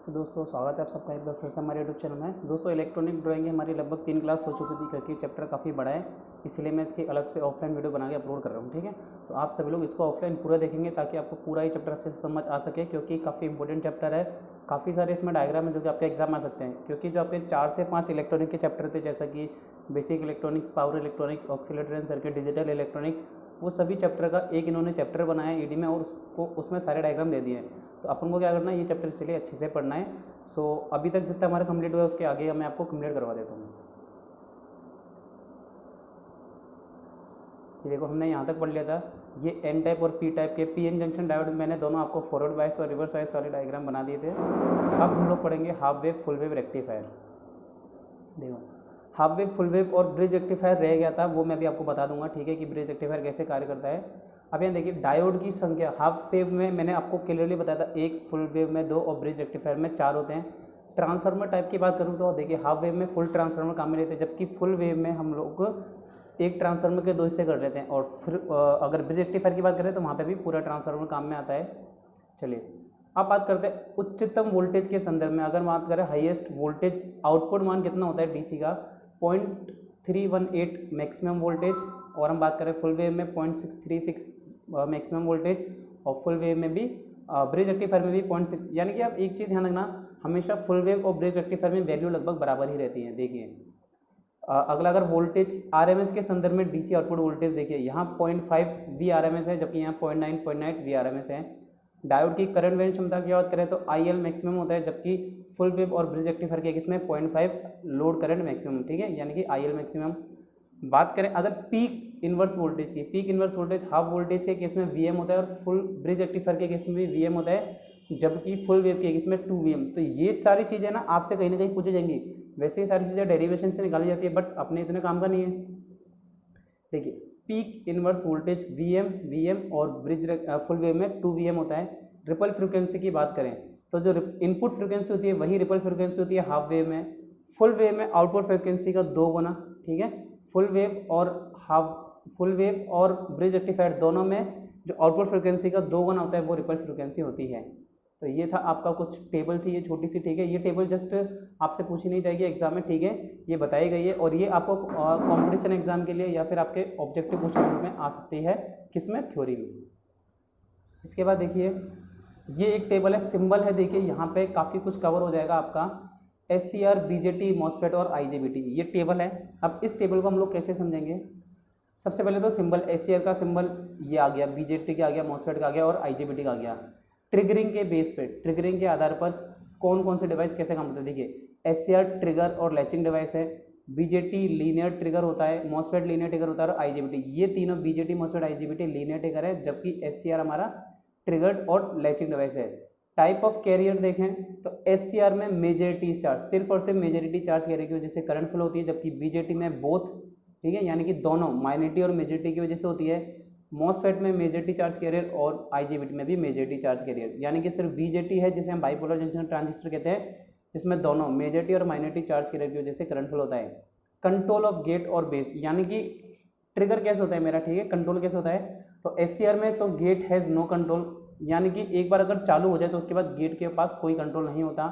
दोस्तों स्वागत है आप सबका एक बार फिर से हमारे यूट्यूब चैनल में। दोस्तों इलेक्ट्रॉनिक ड्राइंग हमारी लगभग 3 क्लास हो चुकी थी क्योंकि चैप्टर काफ़ी बड़ा है, इसलिए मैं इसकी अलग से ऑफलाइन वीडियो बना के अपलोड कर रहा हूँ। ठीक है, तो आप सभी लोग इसको ऑफलाइन पूरा देखेंगे ताकि आपको पूरा ही चैप्टर अच्छे से समझ आ सके, क्योंकि काफ़ी इंपॉर्टेंट चैप्टर है। काफ़ी सारे इसमें डायग्राम है जो कि आपके एग्जाम आ सकते हैं, क्योंकि जो आपके 4 से 5 इलेक्ट्रॉनिक के चैप्टर थे, जैसा कि basic electronics, power electronics, oscillator and circuit, digital electronics, वो सभी चैप्टर का एक इन्होंने चैप्टर बनाया है ईडी में और उसको उसमें सारे डायग्राम दे दिए हैं। तो अपन को क्या करना है, ये चैप्टर इसलिए अच्छे से पढ़ना है। सो अभी तक जितना हमारा कंप्लीट हुआ है उसके आगे मैं आपको कंप्लीट करवा देता हूँ। ये देखो हमने यहाँ तक पढ़ लिया था। ये एन टाइप और पी टाइप के पी एन जंक्शन डायोड मैंने दोनों आपको फॉरवर्ड बायस और रिवर्स बायस वाले डायग्राम बना दिए थे। अब हम लोग पढ़ेंगे half wave, full wave, rectifier. देखो हाफ वेव, फुल वेव और ब्रिज रेक्टिफायर रह गया था, वो मैं भी आपको बता दूंगा। ठीक है, कि ब्रिज रेक्टिफायर कैसे कार्य करता है। अब यहाँ देखिए डायोड की संख्या हाफ वेव में मैंने आपको क्लियरली बताया था 1, फुल वेव में 2 और ब्रिज रेक्टिफायर में 4 होते हैं। ट्रांसफार्मर टाइप की बात करूँ तो देखिए हाफ वेव में फुल ट्रांसफार्मर काम में लेते हैं, जबकि फुल वेव में हम लोग एक ट्रांसफार्मर के 2 हिस्से कर लेते हैं। और फिर अगर ब्रिज रेक्टिफायर की बात करें तो वहाँ पे भी पूरा ट्रांसफार्मर काम में आता है। चलिए अब बात करते हैं उच्चतम वोल्टेज के संदर्भ में। अगर बात करें हाईएस्ट वोल्टेज आउटपुट मान कितना होता है डीसी का, 0.318 मैक्सिमम वोल्टेज। और हम बात करें फुल वेव में 0.636 मैक्सिमम वोल्टेज, और फुल वेव में भी ब्रिज रेक्टिफायर में भी 0.6। यानी कि आप एक चीज़ ध्यान रखना, हमेशा फुल वेव और ब्रिज रेक्टिफायर में वैल्यू लगभग बराबर ही रहती है। देखिए अगला अगर वोल्टेज आरएमएस के संदर्भ में डीसी आउटपुट वोल्टेज देखिए, यहाँ 0.5 वी आरएमएस है, जबकि यहाँ 0.9 वी आरएमएस है। डायोड की करंट वहन क्षमता की बात करें तो आईएल मैक्सिमम होता है, जबकि फुल वेव और ब्रिज रेक्टिफायर के केस में 0.5 लोड करंट मैक्सिमम। ठीक है, यानी कि आईएल मैक्सिमम। बात करें अगर पीक इन्वर्स वोल्टेज की, peak inverse voltage half voltage के केस में वीएम होता है और फुल ब्रिज रेक्टिफायर के केस में भी वीएम होता है, जबकि फुल वेव के केस में 2 वीएम। तो ये सारी चीज़ें ना आपसे कहीं ना कहीं पूछी जाएंगी। वैसे ही सारी चीज़ें डेरिवेशन से निकाली जाती है, बट अपने इतने काम का नहीं है। देखिए पीक इन्वर्स वोल्टेज वीएम और ब्रिज फुल वेव में 2 वीएम होता है। रिपल फ्रिक्वेंसी की बात करें तो जो इनपुट फ्रिक्वेंसी होती है वही रिपल फ्रिक्वेंसी होती है हाफ वेव में। फुल वेव में आउटपुट फ्रिक्वेंसी का 2 गुना। ठीक है, फुल वेव और ब्रिज रेक्टिफायर दोनों में जो आउटपुट फ्रिक्वेंसी का 2 गुना होता है वो रिपल फ्रिक्वेंसी होती है। तो ये था आपका कुछ टेबल थी, ये छोटी सी। ठीक है, ये टेबल जस्ट आपसे पूछी नहीं जाएगी एग्जाम में। ठीक है, ये बताई गई है और ये आपको कंपटीशन एग्जाम के लिए या फिर आपके ऑब्जेक्टिव क्वेश्चन ग्रुप में आ सकती है, किसमें, थ्योरी में। इसके बाद देखिए ये एक टेबल है, सिंबल है। देखिए यहाँ पे काफ़ी कुछ कवर हो जाएगा आपका। SCR, BJT, MOSFET और IGBT, ये टेबल है। अब इस टेबल को हम लोग कैसे समझेंगे। सबसे पहले तो सिंबल, SCR का सिंबल ये आ गया, BJT का आ गया, MOSFET का आ गया और IGBT का आ गया। ट्रिगरिंग के बेस पे, ट्रिगरिंग के आधार पर कौन कौन से डिवाइस कैसे काम करते हैं। देखिए SCR ट्रिगर और लैचिंग डिवाइस है, BJT लीनियर ट्रिगर होता है, MOSFET लीनियर ट्रिगर होता है और IGBT, ये तीनों BJT, MOSFET, IGBT linear trigger है, जबकि SCR हमारा ट्रिगर्ड और लैचिंग डिवाइस है। टाइप ऑफ कैरियर देखें तो SCR में मेजॉरिटी चार्ज, सिर्फ और सिर्फ मेजॉरिटी चार्ज कैरियर की वजह से करंट फ्लो होती है, जबकि BJT में बोथ। ठीक है, यानी कि दोनों माइनॉरिटी और मेजॉरिटी की वजह से होती है। MOSFET में मेजॉरिटी चार्ज कैरियर और IGBT में भी मेजॉरिटी चार्ज कैरियर, यानी कि सिर्फ BJT है जिसे हम बाइपोलर जंक्शन ट्रांजिस्टर कहते हैं, जिसमें दोनों मेजॉरिटी और माइनॉरिटी चार्ज कैरियर की वजह से करंट फ्लो होता है। कंट्रोल ऑफ गेट और बेस, यानी कि ट्रिगर कैसे होता है मेरा, ठीक है, कंट्रोल कैसे होता है। तो SCR में तो गेट हैज़ नो कंट्रोल, यानी कि एक बार अगर चालू हो जाए तो उसके बाद गेट के पास कोई कंट्रोल नहीं होता।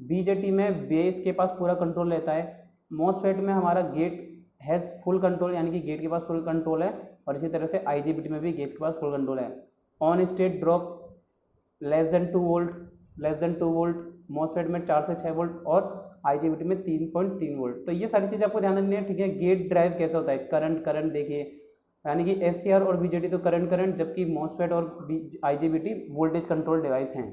BJT में बेस के पास पूरा कंट्रोल रहता है। MOSFET में हमारा गेट हैज़ फुल कंट्रोल, यानी कि गेट के पास फुल कंट्रोल है। और इसी तरह से IGBT में भी गेट के पास फुल कंट्रोल है। On state drop less than 2 volt, MOSFET में 4 से 6 वोल्ट और IGBT में 3.3 वोल्ट। तो ये सारी चीज़ें आपको ध्यान रखनी है। ठीक है, गेट ड्राइव कैसे होता है, करंट देखिए, यानी कि SCR और BJT तो करंट, जबकि MOSFET और IGBT वोल्टेज कंट्रोल डिवाइस हैं।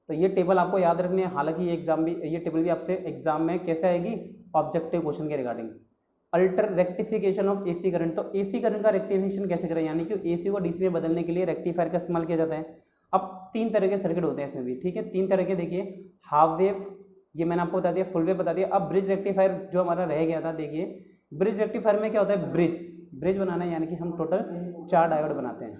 तो ये टेबल आपको याद रखनी है। हालांकि ये टेबल भी आपसे एग्जाम में कैसे आएगी, ऑब्जेक्टिव क्वेश्चन के regarding. Alter rectification of AC current, तो AC करंट का रेक्टिफिकेशन कैसे करें, यानी कि AC को DC में बदलने के लिए रेक्टिफायर का इस्तेमाल किया जाता है। अब 3 तरह के सर्किट होते हैं इसमें भी। ठीक है, 3 तरह के। देखिए हाफ वेव, ये मैंने आपको बता दिया, फुल वेव बता दिया। अब ब्रिज रेक्टिफायर जो हमारा रह गया था, देखिए ब्रिज रेक्टिफायर में क्या होता है, ब्रिज बनाना है, यानी कि हम टोटल 4 डायोड बनाते हैं।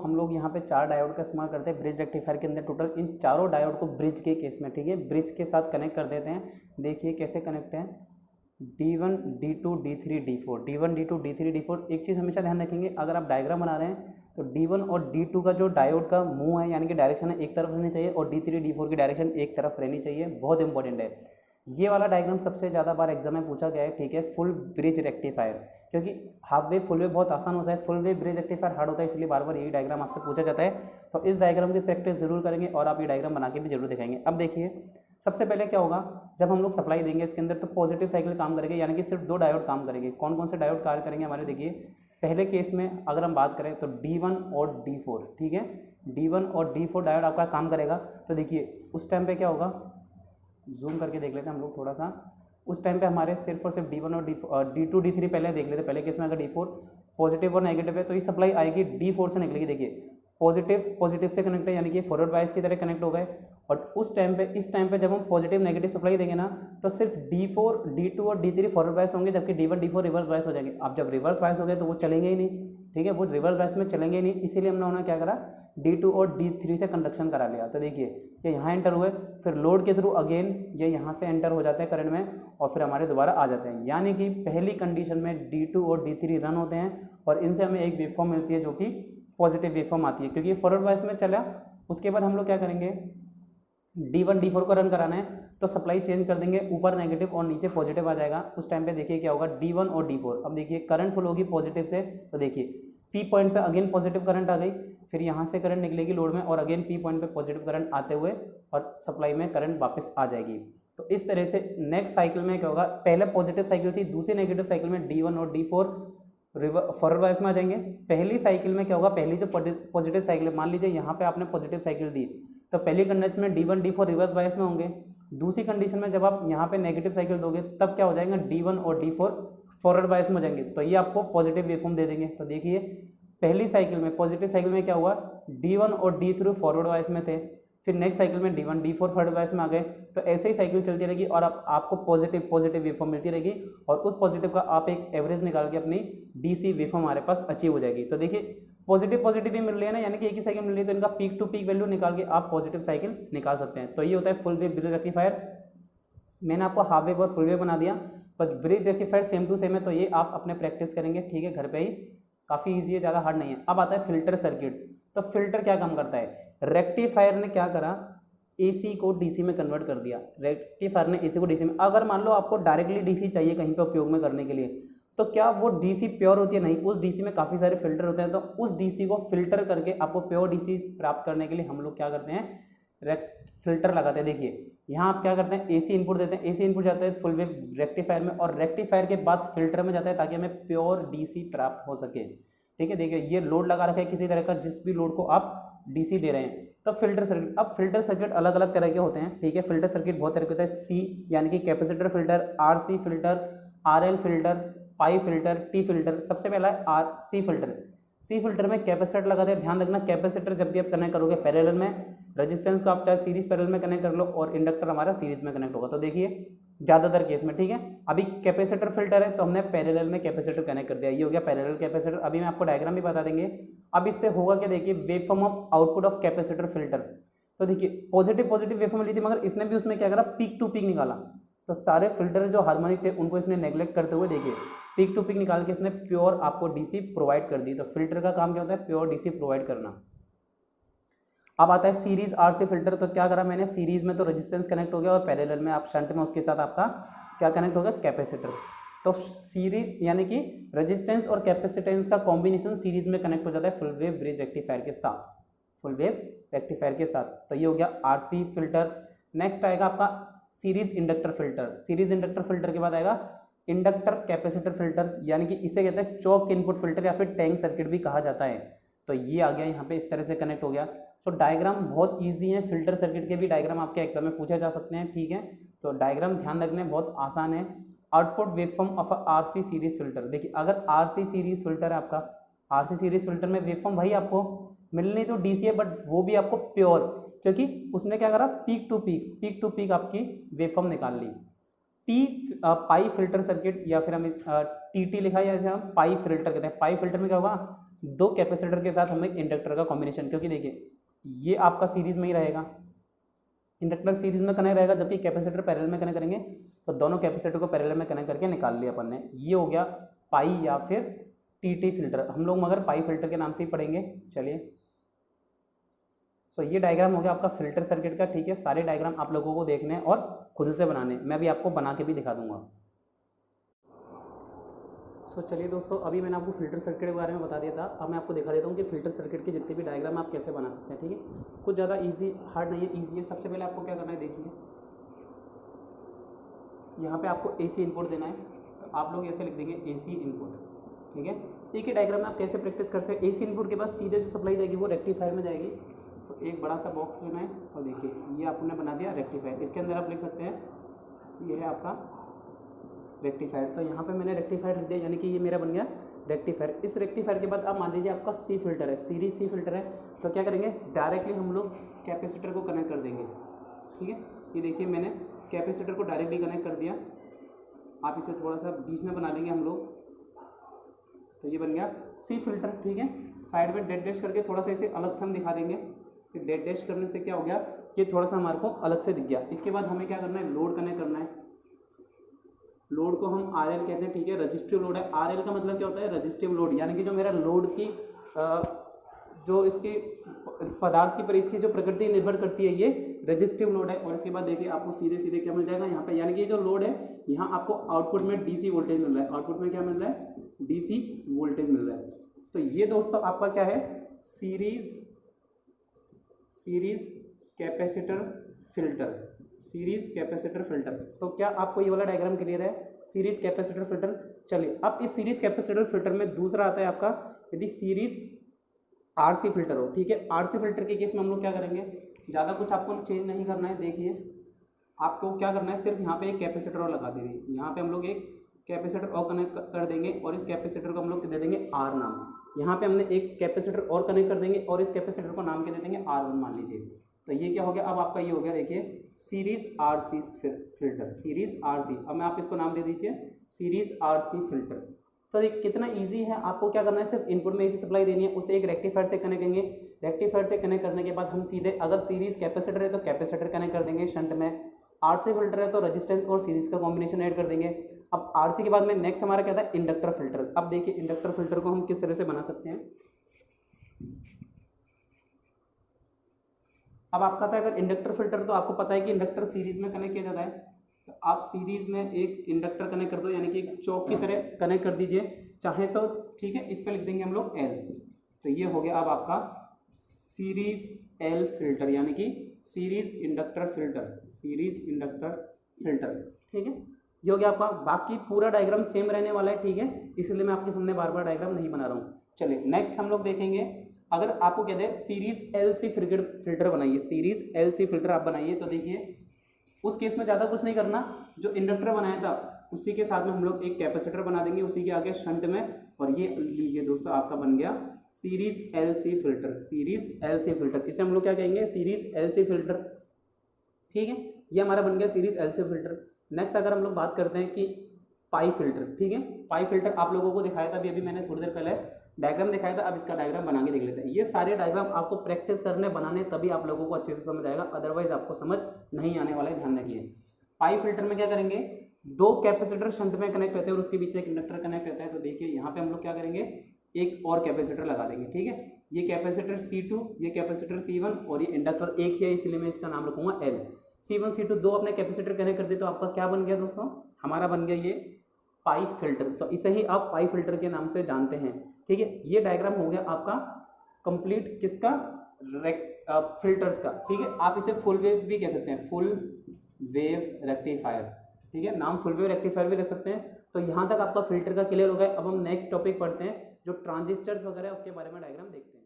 हम लोग यहाँ पे 4 डायोड का इस्तेमाल करते हैं ब्रिज रेक्टिफायर के अंदर। टोटल इन चारों डायोड को ब्रिज के केस में, ठीक है, ब्रिज के साथ कनेक्ट कर देते हैं। देखिए कैसे कनेक्ट है, D1, D2, D3, D4, D1, D2, D3, D4। एक चीज़ हमेशा ध्यान रखेंगे, अगर आप डायग्राम बना रहे हैं तो D1 और D2 का जो डायोड का मुंह है यानी कि डायरेक्शन है एक तरफ रहनी चाहिए और D3 D4 की डायरेक्शन एक तरफ रहनी चाहिए, बहुत इंपॉर्टेंट है। ये वाला डायग्राम सबसे ज़्यादा बार एग्जाम में पूछा गया है, ठीक है, फुल ब्रिज रेक्टिफायर, क्योंकि हाफ वेव फुल वेव बहुत आसान होता है, full wave bridge rectifier hard होता है, इसलिए बार बार यही डायग्राम आपसे पूछा जाता है। तो इस डायग्राम की प्रैक्टिस जरूर करेंगे और आप ये डायग्राम बना के भी जरूर दिखाएंगे। अब देखिए सबसे पहले क्या होगा, जब हम लोग सप्लाई देंगे इसके अंदर तो पॉजिटिव साइकिल काम करेंगे, यानी कि सिर्फ 2 डायोड काम करेंगे। कौन कौन से डायोड कार्य करेंगे हमारे, देखिए पहले केस में अगर हम बात करें तो D1 और D4, ठीक है, D1 और D4 डायोड आपका काम करेगा। तो देखिए उस टाइम पे क्या होगा, जूम करके देख लेते हैं हम लोग थोड़ा सा। उस टाइम पे हमारे सिर्फ और सिर्फ D1 और D2 D3 पहले देख लेते, पहले केस में अगर D4 पॉजिटिव और नेगेटिव है तो ये सप्लाई आएगी D4 से निकलेगी। देखिए पॉजिटिव से कनेक्ट है यानी कि फॉरवर्ड बायस की तरह कनेक्ट हो गए, और उस टाइम पे इस टाइम पे जब हम पॉजिटिव नेगेटिव सप्लाई देंगे ना तो सिर्फ D4 D2 और D3 फॉरवर्ड बायस होंगे, जबकि D1 D4 रिवर्स बायस हो जाएंगे। अब जब रिवर्स बायस हो गए तो वो चलेंगे ही नहीं, ठीक है, वो रिवर्स बायस में चलेंगे ही नहीं, इसीलिए हमने उन्होंने क्या करा, D2 और D3 से कंडक्शन करा लिया। तो देखिए ये यहाँ एंटर हुए, फिर लोड के थ्रू अगेन ये यहाँ से एंटर हो जाते हैं करंट में और फिर हमारे दोबारा आ जाते हैं, यानी कि पहली कंडीशन में D2 और D3 रन होते हैं और इनसे हमें एक वेवफॉर्म मिलती है जो कि पॉजिटिव वेवफॉर्म आती है, क्योंकि ये फॉरवर्ड बायस में चला। उसके बाद हम लोग क्या करेंगे, D1 D4 को रन कराना है तो सप्लाई चेंज कर देंगे, ऊपर नेगेटिव और नीचे पॉजिटिव आ जाएगा। उस टाइम पे देखिए क्या होगा, D1 और D4, अब देखिए करंट फ्लो होगी पॉजिटिव से, तो देखिए P पॉइंट पे अगेन पॉजिटिव करंट आ गई, फिर यहाँ से करंट निकलेगी लोड में और अगेन P पॉइंट पे पॉजिटिव करंट आते हुए और सप्लाई में करंट वापस आ जाएगी। तो इस तरह से नेक्स्ट साइकिल में क्या होगा, पहले पॉजिटिव साइकिल थी, दूसरी नेगेटिव साइकिल में D1 और D4 फॉरवर्ड बायस में आ जाएंगे। पहली साइकिल में क्या होगा, पहली जो पॉजिटिव साइकिल है, मान लीजिए यहाँ पे आपने पॉजिटिव साइकिल दी तो पहली कंडीशन में D1 D4 रिवर्स बायस में होंगे। दूसरी कंडीशन में जब आप यहाँ पे नेगेटिव साइकिल दोगे तब क्या हो जाएगा, D1 और D4 फॉरवर्ड बायस में हो जाएंगे, तो ये आपको पॉजिटिव वेवफॉर्म दे देंगे। तो देखिए पहली साइकिल में पॉजिटिव साइकिल में क्या हुआ, D1 और D3 फॉरवर्ड बायस में थे, फिर नेक्स्ट साइकिल में D1 D4 फॉरवर्ड बायस में आ गए। तो ऐसे ही साइकिल चलती रहेगी और आपको पॉजिटिव वेवफॉर्म मिलती रहेगी और उस पॉजिटिव का आप एक एवरेज निकाल के अपनी DC वेवफॉर्म हमारे पास अचीव हो जाएगी। तो देखिए पॉजिटिव ही मिल रही है ना, यानी कि एक ही साइकिल मिल रही है, तो इनका पीक टू पीक वैल्यू निकाल के आप पॉजिटिव साइकिल निकाल सकते हैं। तो ये होता है फुल वेव ब्रिज रेक्टिफायर। मैंने आपको हाफ वेव और फुल वेव बना दिया, पर bridge rectifier same to same है, तो ये आप अपने प्रैक्टिस करेंगे, ठीक है, घर पे ही, काफ़ी ईजी है, ज़्यादा हार्ड नहीं है। अब आता है फिल्टर सर्किट। तो फिल्टर क्या काम करता है, रेक्टिफायर ने क्या करा, AC को DC में कन्वर्ट कर दिया। रेक्टिफायर ने AC को DC में, अगर मान लो आपको डायरेक्टली DC चाहिए कहीं पे उपयोग में करने के लिए, तो क्या वो DC प्योर होती है, नहीं, उस DC में काफ़ी सारे फिल्टर होते हैं, तो उस DC को फिल्टर करके आपको प्योर DC प्राप्त करने के लिए हम लोग क्या करते हैं, फिल्टर लगाते हैं। देखिए यहाँ आप क्या करते हैं, AC इनपुट देते हैं, AC इनपुट जाता है फुल वेव रेक्टिफायर में और रेक्टिफायर के बाद फिल्टर में जाता है ताकि हमें प्योर DC प्राप्त हो सके, ठीक है। देखिए ये लोड लगा रखा है किसी तरह का, जिस भी लोड को आप DC दे रहे हैं, तो फिल्टर सर्किट। अब फिल्टर सर्किट अलग अलग तरह के होते हैं, ठीक है, फिल्टर सर्किट बहुत तरह के होते हैं, C यानी कि capacitor filter, RC filter, RL filter, pi filter, T filter. सबसे पहला है C फिल्टर। C फिल्टर में कैपेसिटर लगाते हैं, ध्यान रखना कैपेसिटर जब भी आप कनेक्ट करोगे पैरेलल में, रेजिस्टेंस को आप चाहे सीरीज पैरेलल में कनेक्ट कर लो और इंडक्टर हमारा सीरीज में कनेक्ट होगा। तो देखिए ज़्यादातर केस में, ठीक है, अभी कैपेसिटर फिल्टर है तो हमने पैरेलल में कैपेसिटर कनेक्ट कर दिया, ये हो गया पैरेलल कैपेसिटर। अभी मैं आपको डायग्राम भी बता देंगे। अब इससे होगा क्या, देखिए waveform of output of capacitor filter. तो देखिए पॉजिटिव वेवफॉर्म ली थी, मगर इसने भी उसमें क्या करा, पीक टू पीक निकाला। तो सारे फिल्टर जो हार्मोनिक थे उनको इसने नेग्लेक्ट करते हुए देखिए पीक टू पीक निकाल के इसने प्योर आपको DC प्रोवाइड कर दी। तो फिल्टर का काम क्या होता है, प्योर DC प्रोवाइड करना। अब आता है सीरीज RC फिल्टर। तो क्या करा मैंने, सीरीज में तो रेजिस्टेंस कनेक्ट हो गया और पैरेलल में आप शंट में उसके साथ आपका क्या कनेक्ट हो गया, कैपेसिटर। तो सीरीज यानी कि रेजिस्टेंस और कैपेसिटेंस का कॉम्बिनेशन सीरीज में कनेक्ट हो जाता है फुल वेव ब्रिज रेक्टिफायर के साथ, फुल वेव रेक्टिफायर के साथ। तो ये हो गया RC फिल्टर। नेक्स्ट आएगा आपका series inductor filter. Series inductor filter के बाद आएगा इंडक्टर कैपेसिटर फिल्टर, यानी कि इसे कहते हैं चौक इनपुट फिल्टर या फिर टैंक सर्किट भी कहा जाता है। तो ये आ गया यहाँ पे, इस तरह से कनेक्ट हो गया। सो डायग्राम बहुत इजी है, फिल्टर सर्किट के भी डायग्राम आपके एग्जाम में पूछे जा सकते हैं, ठीक है। तो डायग्राम ध्यान रखने बहुत आसान है। Output waveform of RC series filter. देखिए अगर RC सीरीज फिल्टर है आपका, RC सीरीज फिल्टर में वेवफॉर्म भाई आपको मिलनी तो DC है, बट वो भी आपको प्योर, क्योंकि उसने क्या करा, पीक टू पीक आपकी वेवफॉर्म निकाल ली। पाई फिल्टर सर्किट या फिर हम इस TT लिखा है, या इसे हम पाई फिल्टर कहते हैं। पाई फिल्टर में क्या होगा, दो कैपेसिटर के साथ हमें इंडक्टर का कॉम्बिनेशन, क्योंकि देखिए ये आपका सीरीज में ही रहेगा, इंडक्टर सीरीज में कनेक्ट रहेगा, जबकि कैपेसिटर पैरेलल में कनेक्ट करेंगे, तो दोनों कैपेसिटर को पैरेलल में कनेक्ट करके निकाल लिया अपन ने। ये हो गया पाई या फिर टीटी फिल्टर, हम लोग मगर पाई फिल्टर के नाम से ही पढ़ेंगे। चलिए, सो ये डायग्राम हो गया आपका फिल्टर सर्किट का, ठीक है। सारे डायग्राम आप लोगों को देखने हैं और खुद से बनाने, मैं भी आपको बना के भी दिखा दूंगा। सो चलिए दोस्तों, अभी मैंने आपको फिल्टर सर्किट के बारे में बता दिया था, अब मैं आपको दिखा देता हूँ कि फिल्टर सर्किट के जितने भी डायग्राम आप कैसे बना सकते हैं, ठीक है। कुछ ज़्यादा ईजी हार्ड नहीं है, ईजी है। सबसे पहले आपको क्या करना है, देखिए यहाँ पे आपको AC इनपुट देना है, तो आप लोग ऐसे लिख देंगे AC इनपुट, ठीक है। एक ही डायग्राम में आप कैसे प्रैक्टिस कर सकते हैं। AC इनपुट के बाद सीधे जो सप्लाई जाएगी वो रेक्टिफायर में जाएगी, तो एक बड़ा सा बॉक्स लेना है और देखिए ये आपने बना दिया रेक्टिफायर। इसके अंदर आप लिख सकते हैं ये है आपका रेक्टिफायर, तो यहाँ पे मैंने रेक्टिफायर लिख दिया, यानी कि ये मेरा बन गया रेक्टिफायर। इस रेक्टिफायर के बाद आप मान लीजिए आपका C फिल्टर है, सीरीज C फिल्टर है, तो क्या करेंगे, डायरेक्टली हम लोग कैपेसिटर को कनेक्ट कर देंगे, ठीक है। ये देखिए मैंने कैपेसिटर को डायरेक्टली कनेक्ट कर दिया, आप इसे थोड़ा सा बीच में बना लेंगे हम लोग, तो ये बन गया C फिल्टर, ठीक है। साइड में डेड डैश करके थोड़ा सा इसे अलग से हम दिखा देंगे, फिर डेड डैश करने से क्या हो गया, ये थोड़ा सा हमारे को अलग से दिख गया। इसके बाद हमें क्या करना है, लोड कनेक्ट करना है। लोड को हम RL कहते हैं, ठीक है, रजिस्टिव लोड है। RL का मतलब क्या होता है, रजिस्टिव लोड, यानी कि जो मेरा लोड की जो इसकी पदार्थ की पर इसकी जो प्रकृति निर्भर करती है, ये रजिस्टिव लोड है। और इसके बाद देखिए आपको सीधे सीधे क्या मिल जाएगा यहाँ पे, यानी कि जो लोड है यहाँ आपको आउटपुट में DC वोल्टेज मिल रहा है, आउटपुट में क्या मिल रहा है, DC वोल्टेज मिल रहा है। तो ये दोस्तों आपका क्या है, series capacitor filter, series capacitor filter. तो क्या आपको ये वाला डायग्राम क्लियर है, सीरीज कैपेसिटर फिल्टर। चलिए, अब इस सीरीज कैपेसिटर फिल्टर में दूसरा आता है आपका, यदि सीरीज RC फिल्टर हो, ठीक है। RC फिल्टर के केस में हम लोग क्या करेंगे, ज़्यादा कुछ आपको चेंज नहीं करना है। देखिए आपको क्या करना है, सिर्फ यहाँ पे एक कैपेसिटर और लगा देंगे, यहाँ पे हम लोग एक कैपेसिटर और कनेक्ट कर देंगे, और इस कैपेसिटर को हम लोग दे देंगे R नाम। यहाँ पे हमने एक कैपेसिटर और कनेक्ट कर देंगे और इस कैपेसिटर को नाम के दे देंगे R1 मान लीजिए। तो ये क्या हो गया, अब आपका ये हो गया, देखिए series RC filter, series RC। अब मैं आप इसको नाम दे दीजिए सीरीज RC फिल्टर। तो ये कितना इजी है, आपको क्या करना है, सिर्फ इनपुट में AC सप्लाई देनी है, उसे एक रेक्टिफायर से कनेक्ट करेंगे। रेक्टिफायर से कनेक्ट करने के बाद हम सीधे, अगर सीरीज कैपेसिटर है तो कैपेसिटर कनेक्ट कर देंगे शंट में, RC फिल्टर है तो रेजिस्टेंस और सीरीज का कॉम्बिनेशन ऐड कर देंगे। अब RC के बाद में नेक्स्ट हमारा क्या था, इंडक्टर फिल्टर। अब देखिए इंडक्टर फिल्टर को हम किस तरह से बना सकते हैं। अब आपका था अगर इंडक्टर फिल्टर, तो आपको पता है कि इंडक्टर सीरीज में कनेक्ट किया जाता है, तो आप सीरीज में एक इंडक्टर कनेक्ट कर दो, यानी कि एक चौक की तरह कनेक्ट कर दीजिए, चाहे तो ठीक है। इस पर लिख देंगे हम लोग L, तो ये हो गया अब आपका सीरीज L फिल्टर, यानी कि series inductor filter, series inductor filter, ठीक है। ये हो गया आपका। बाकी पूरा डायग्राम सेम रहने वाला है, ठीक है, इसलिए मैं आपके सामने बार बार डायग्राम नहीं बना रहा हूँ। चलिए नेक्स्ट हम लोग देखेंगे, अगर आपको कहते हैं सीरीज LC फिल्टर बनाइए, सीरीज LC फिल्टर आप बनाइए, तो देखिए उस केस में ज़्यादा कुछ नहीं करना, जो इंडक्टर बनाया था उसी के साथ में हम लोग एक कैपेसिटर बना देंगे, उसी के आगे शंट में, और ये लीजिए दोस्तों आपका बन गया series LC filter, series LC filter. इसे हम लोग क्या कहेंगे, सीरीज LC फिल्टर, ठीक है। ये हमारा बन गया सीरीज LC फिल्टर। नेक्स्ट अगर हम लोग बात करते हैं कि पाई फिल्टर, ठीक है, पाई फिल्टर आप लोगों को दिखाया था अभी मैंने थोड़ी देर पहले डायग्राम दिखाया था। अब इसका डायग्राम बना के देख लेते हैं। ये सारे डायग्राम आपको प्रैक्टिस करने बनाने, तभी आप लोगों को अच्छे से समझ आएगा, अदरवाइज आपको समझ नहीं आने वाला है, ध्यान रखिए। पाई फिल्टर में क्या करेंगे, दो कैपेसिटर शंट में कनेक्ट रहते हैं और उसके बीच में एक इंडक्टर कनेक्ट रहता है। तो देखिए यहाँ पे हम लोग क्या करेंगे, एक और कैपेसिटर लगा देंगे, ठीक है। ये कैपेसिटर C2, ये कैपेसिटर C1, और ये इंडक्टर एक ही है, इसलिए मैं इसका नाम रखूंगा L। C1 C2 दो अपने कैपेसिटर कनेक्ट कर दे, तो आपका क्या बन गया दोस्तों, हमारा बन गया ये पाई फिल्टर। तो इसे ही आप पाई फिल्टर के नाम से जानते हैं, ठीक है। ये डायग्राम हो गया आपका कंप्लीट, किसका, फिल्टर्स का, ठीक है। आप इसे फुल वेव भी कह सकते हैं, फुल वेव रेक्टिफायर, ठीक है, नाम फुल वेव रेक्टिफायर भी रख सकते हैं। तो यहाँ तक आपका फिल्टर का क्लियर हो गया। अब हम नेक्स्ट टॉपिक पढ़ते हैं, जो ट्रांजिस्टर्स वगैरह है उसके बारे में डायग्राम देखते हैं।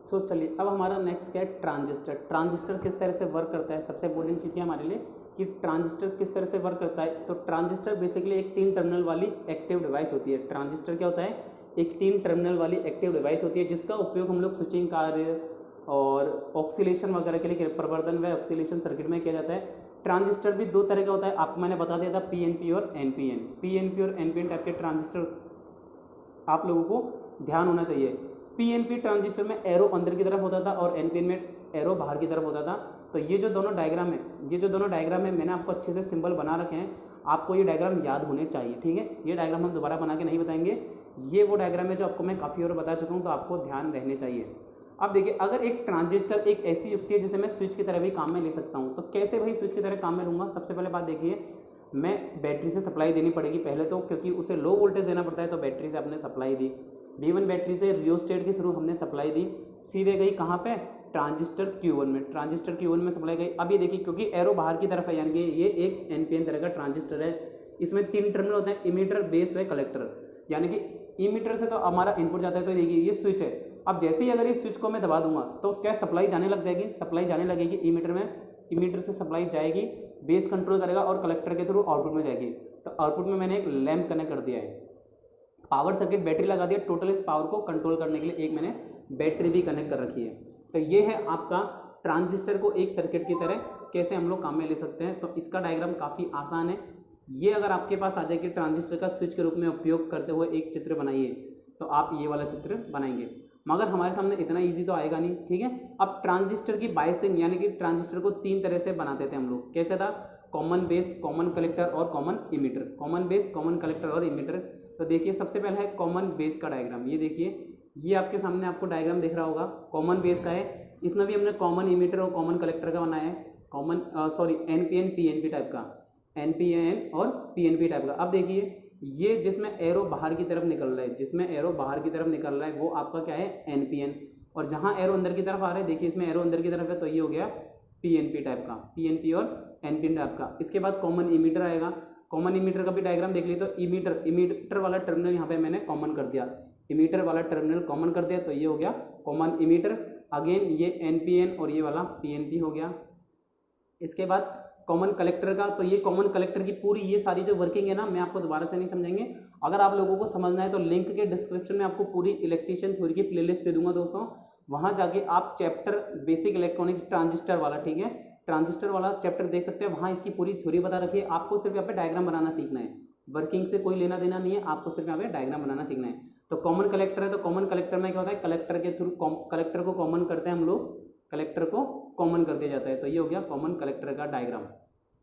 सो चलिए, अब हमारा नेक्स्ट क्या है, ट्रांजिस्टर। ट्रांजिस्टर किस तरह से वर्क करता है, सबसे इंपॉर्टेंट चीज़ क्या है हमारे लिए कि ट्रांजिस्टर किस तरह से वर्क करता है। तो ट्रांजिस्टर बेसिकली एक 3 टर्मिनल वाली एक्टिव डिवाइस होती है। ट्रांजिस्टर क्या होता है, एक 3 टर्मिनल वाली एक्टिव डिवाइस होती है, जिसका उपयोग हम लोग स्विचिंग कार्य और ऑक्सीलेशन वगैरह के लिए, प्रवर्धन व ऑक्सीलेशन सर्किट में किया जाता है। ट्रांजिस्टर भी 2 तरह का होता है, आपको मैंने बता दिया था, PNP और NPN। PNP और NPN टाइप के ट्रांजिस्टर आप लोगों को ध्यान होना चाहिए। PNP ट्रांजिस्टर में एरो अंदर की तरफ होता था और NPN में एरो बाहर की तरफ होता था। तो ये जो दोनों डायग्राम है, मैंने आपको अच्छे से सिंबल बना रखे हैं, आपको ये डायग्राम याद होने चाहिए, ठीक है। ये डायग्राम हम दोबारा बना के नहीं बताएंगे, ये वो डायग्राम है जो आपको मैं काफ़ी और बता चुका हूँ, तो आपको ध्यान रहने चाहिए। अब देखिए, अगर एक ट्रांजिस्टर एक ऐसी युक्ति है जिसे मैं स्विच की तरह भी काम में ले सकता हूँ, तो कैसे भाई स्विच की तरह काम में लूँगा। सबसे पहले बात देखिए, मैं बैटरी से सप्लाई देनी पड़ेगी पहले तो, क्योंकि उसे लो वोल्टेज देना पड़ता है, तो बैटरी से आपने सप्लाई दी, V1 बैटरी से रियोस्टेट के थ्रू हमने सप्लाई दी, सीधे गई कहाँ पे, ट्रांजिस्टर Q1 में, ट्रांजिस्टर Q1 में सप्लाई गई। अब ये देखिए, क्योंकि एरो बाहर की तरफ है, यानी कि ये एक NPN तरह का ट्रांजिस्टर है, इसमें 3 टर्मिनल होते हैं, इमीटर, बेस व कलेक्टर। यानी कि इमीटर से तो हमारा इनपुट जाता है, तो देखिए ये स्विच है। अब जैसे ही अगर इस स्विच को मैं दबा दूंगा तो क्या सप्लाई जाने लग जाएगी, सप्लाई जाने लगेगी इमीटर में, इमीटर से सप्लाई जाएगी, बेस कंट्रोल करेगा और कलेक्टर के थ्रू आउटपुट में जाएगी। तो आउटपुट में मैंने एक लैंप कनेक्ट कर दिया है, पावर सर्किट बैटरी लगा दिया, टोटल इस पावर को कंट्रोल करने के लिए एक मैंने बैटरी भी कनेक्ट कर रखी है। तो ये है आपका ट्रांजिस्टर को एक सर्किट की तरह कैसे हम लोग काम में ले सकते हैं। तो इसका डायग्राम काफ़ी आसान है। ये अगर आपके पास आ जाए कि ट्रांजिस्टर का स्विच के रूप में उपयोग करते हुए एक चित्र बनाइए, तो आप ये वाला चित्र बनाएंगे, मगर हमारे सामने इतना इजी तो आएगा नहीं, ठीक है। अब ट्रांजिस्टर की बायसिंग, यानी कि ट्रांजिस्टर को 3 तरह से बनाते थे हम लोग। कैसे था, कॉमन बेस, कॉमन कलेक्टर और common emitter, common base, common collector और इमीटर। तो देखिए, सबसे पहला है कॉमन बेस का डायग्राम। ये देखिए, ये आपके सामने आपको डायग्राम दिख रहा होगा, कॉमन बेस का है। इसमें भी हमने कॉमन इमीटर और कॉमन कलेक्टर का बनाया है, कॉमन NPN PNP टाइप का, NPN और PNP टाइप का। अब देखिए, ये जिसमें एरो बाहर की तरफ निकल रहा है, जिसमें एरो बाहर की तरफ निकल रहा है वो आपका क्या है, NPN। और जहाँ एरो अंदर की तरफ आ रहा है, देखिए इसमें एरो अंदर की तरफ है, तो ये हो गया PNP टाइप का, PNP और NPN टाइप का। इसके बाद कॉमन इमीटर आएगा। कॉमन इमीटर का भी डायग्राम देख लीजिए, तो इमीटर वाला टर्मिनल यहाँ पे मैंने कॉमन कर दिया, इमीटर वाला टर्मिनल कॉमन कर दिया, तो ये हो गया कॉमन इमीटर। अगेन ये NPN और ये वाला PNP हो गया। इसके बाद कॉमन कलेक्टर का, तो ये कॉमन कलेक्टर की पूरी ये सारी जो वर्किंग है ना, मैं आपको दोबारा से नहीं समझाएंगे। अगर आप लोगों को समझना है तो लिंक के डिस्क्रिप्शन में आपको पूरी इलेक्ट्रीशियन थ्योरी की प्लेलिस्ट दे दूंगा दोस्तों, वहाँ जाके आप चैप्टर बेसिक इलेक्ट्रॉनिक्स ट्रांजिस्टर वाला, ठीक है, ट्रांजिस्टर वाला चैप्टर देख सकते हैं। वहाँ इसकी पूरी थ्योरी बता रखी है। आपको सिर्फ यहाँ पे डायग्राम बनाना सीखना है, वर्किंग से कोई लेना देना नहीं है, आपको सिर्फ यहाँ पे डायग्राम बनाना सीखना है। तो कॉमन कलेक्टर है, तो कॉमन कलेक्टर में क्या होता है, कलेक्टर के थ्रू कलेक्टर को कॉमन करते हैं हम लोग, कलेक्टर को कॉमन कर दिया जाता है। तो ये हो गया कॉमन कलेक्टर का डायग्राम,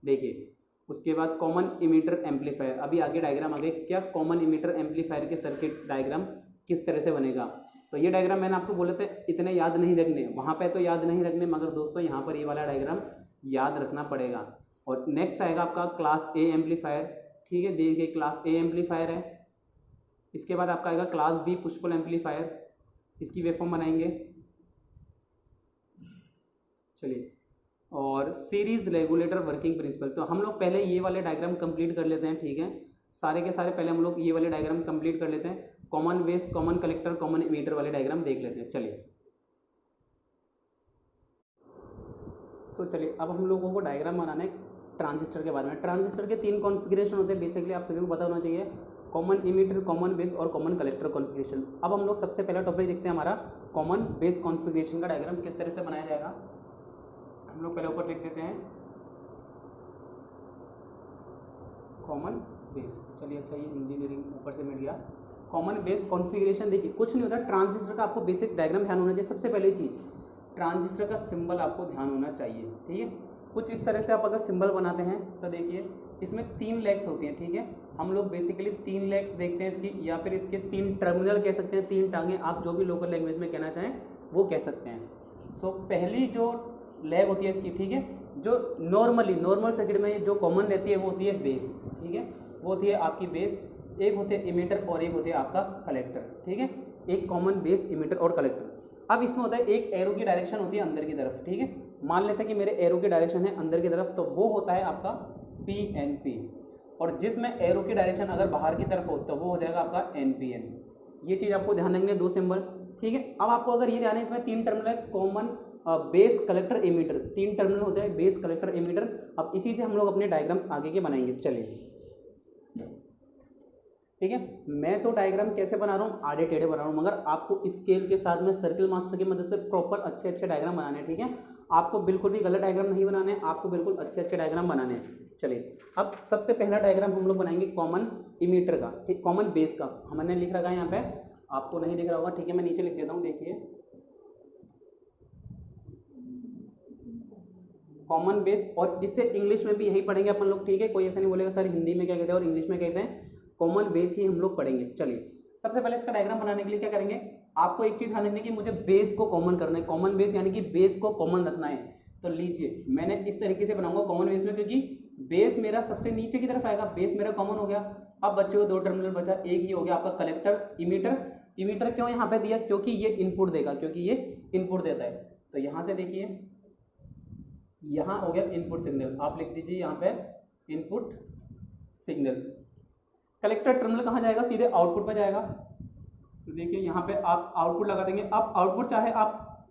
देखिए। उसके बाद कॉमन इमीटर एम्पलीफायर, अभी आगे डायग्राम आगे क्या, कॉमन इमीटर एम्पलीफायर के सर्किट डायग्राम किस तरह से बनेगा। तो ये डायग्राम मैंने आपको बोले थे इतने याद नहीं रखने, वहाँ पे तो याद नहीं रखने, मगर दोस्तों यहाँ पर ये वाला डायग्राम याद रखना पड़ेगा। और नेक्स्ट आएगा आपका क्लास A एम्पलीफायर, ठीक है, देखिए क्लास A एम्पलीफायर है। इसके बाद आपका आएगा class B push pull amplifier, इसकी वेवफॉर्म बनाएंगे, चलिए। और सीरीज रेगुलेटर वर्किंग प्रिंसिपल, तो हम लोग पहले ये वाले डायग्राम कंप्लीट कर लेते हैं, ठीक है, सारे के सारे पहले हम लोग ये वाले डायग्राम कंप्लीट कर लेते हैं। Common base, common collector, common emitter वाले डायग्राम देख लेते हैं, चलिए। चलिए, अब हम लोगों को डायग्राम बनाना है ट्रांजिस्टर के बारे में। ट्रांजिस्टर के 3 कॉन्फ़िगरेशन होते हैं बेसिकली, आप सभी को पता होना चाहिए, कॉमन इमीटर, कॉमन बेस और कॉमन कलेक्टर कॉन्फ़िगरेशन। अब हम लोग सबसे पहला टॉपिक देखते हैं, हमारा कॉमन बेस कॉन्फ़िगरेशन का डायग्राम किस तरह से बनाया जाएगा। हम लोग पहले ऊपर लिख देते हैं कॉमन बेस, चलिए, अच्छा ये इंजीनियरिंग ऊपर से मिल गया। कॉमन बेस कॉन्फ़िगरेशन देखिए कुछ नहीं होता, ट्रांजिस्टर का आपको बेसिक डायग्राम ध्यान होना चाहिए। सबसे पहली चीज़, ट्रांजिस्टर का सिंबल आपको ध्यान होना चाहिए, ठीक है। कुछ इस तरह से आप अगर सिंबल बनाते हैं तो देखिए इसमें 3 लेग्स होती हैं, ठीक है। हम लोग बेसिकली 3 लेग्स देखते हैं इसकी, या फिर इसके 3 टर्मिनल कह सकते हैं, 3 टांगें, आप जो भी लोकल लैंग्वेज में कहना चाहें वो कह सकते हैं। पहली जो लेग होती है इसकी, ठीक है, जो नॉर्मल सर्किट में जो कॉमन रहती है वो होती है बेस, ठीक है, वो होती है आपकी बेस। एक होते हैं इमीटर और एक होते हैं आपका कलेक्टर, ठीक है, एक कॉमन बेस, इमीटर और कलेक्टर। अब इसमें होता है एक एरो की डायरेक्शन होती है अंदर की तरफ, ठीक है, मान लेते हैं कि मेरे एरो की डायरेक्शन है अंदर की तरफ, तो वो होता है आपका PNP। और जिसमें एरो की डायरेक्शन अगर बाहर की तरफ हो तो वो हो जाएगा आपका NPN। ये चीज़ आपको ध्यान देंगे, 2 सिंबल, ठीक है। अब आपको अगर ये ध्यान है, इसमें 3 टर्मिनल है, common base, collector, emitter, 3 terminal होते हैं, बेस, कलेक्टर, इमीटर। अब इसी से हम लोग अपने डायग्राम्स आगे के बनाएंगे, चलिए, ठीक है। मैं तो डायग्राम कैसे बना रहा हूँ, आड़े टेढ़े बना रहा हूँ, मगर आपको स्केल के साथ में सर्किल मास्टर की मदद से प्रॉपर अच्छे अच्छे डायग्राम बनाने हैं, ठीक है। आपको बिल्कुल भी गलत डायग्राम नहीं बनाने हैं, आपको बिल्कुल अच्छे अच्छे डायग्राम बनाने हैं। चलिए, अब सबसे पहला डायग्राम हम लोग बनाएंगे कॉमन इमीटर का, ठीक, कॉमन बेस का। हमने लिख रखा है यहाँ पे, आपको नहीं दिख रहा होगा, ठीक है, मैं नीचे लिख देता हूँ, देखिए कॉमन बेस, और इससे इंग्लिश में भी यही पढ़ेंगे अपन लोग, ठीक है। कोई ऐसा नहीं बोलेगा सर हिंदी में क्या कहते हैं और इंग्लिश में कहते हैं, कॉमन बेस ही हम लोग पढ़ेंगे। चलिए सबसे पहले इसका डायग्राम बनाने के लिए क्या करेंगे, आपको एक चीज़ ध्यान रखनी है कि मुझे बेस को कॉमन करना है, कॉमन बेस यानी कि बेस को कॉमन रखना है। तो लीजिए मैंने इस तरीके से बनाऊंगा कॉमन बेस में, क्योंकि बेस मेरा सबसे नीचे की तरफ आएगा, बेस मेरा कॉमन हो गया। अब बच्चों को दो टर्मिनल बचा, एक ही हो गया आपका कलेक्टर इमीटर। इमीटर क्यों यहाँ पे दिया, क्योंकि ये इनपुट देगा, क्योंकि ये इनपुट देता है। तो यहाँ से देखिए यहाँ हो गया इनपुट सिग्नल, आप लिख दीजिए यहाँ पे इनपुट सिग्नल। कलेक्टर टर्मिनल कहाँ जाएगा, सीधे आउटपुट पर जाएगा। तो देखिए यहाँ पे आप आउटपुट लगा देंगे। अब आउटपुट चाहे आप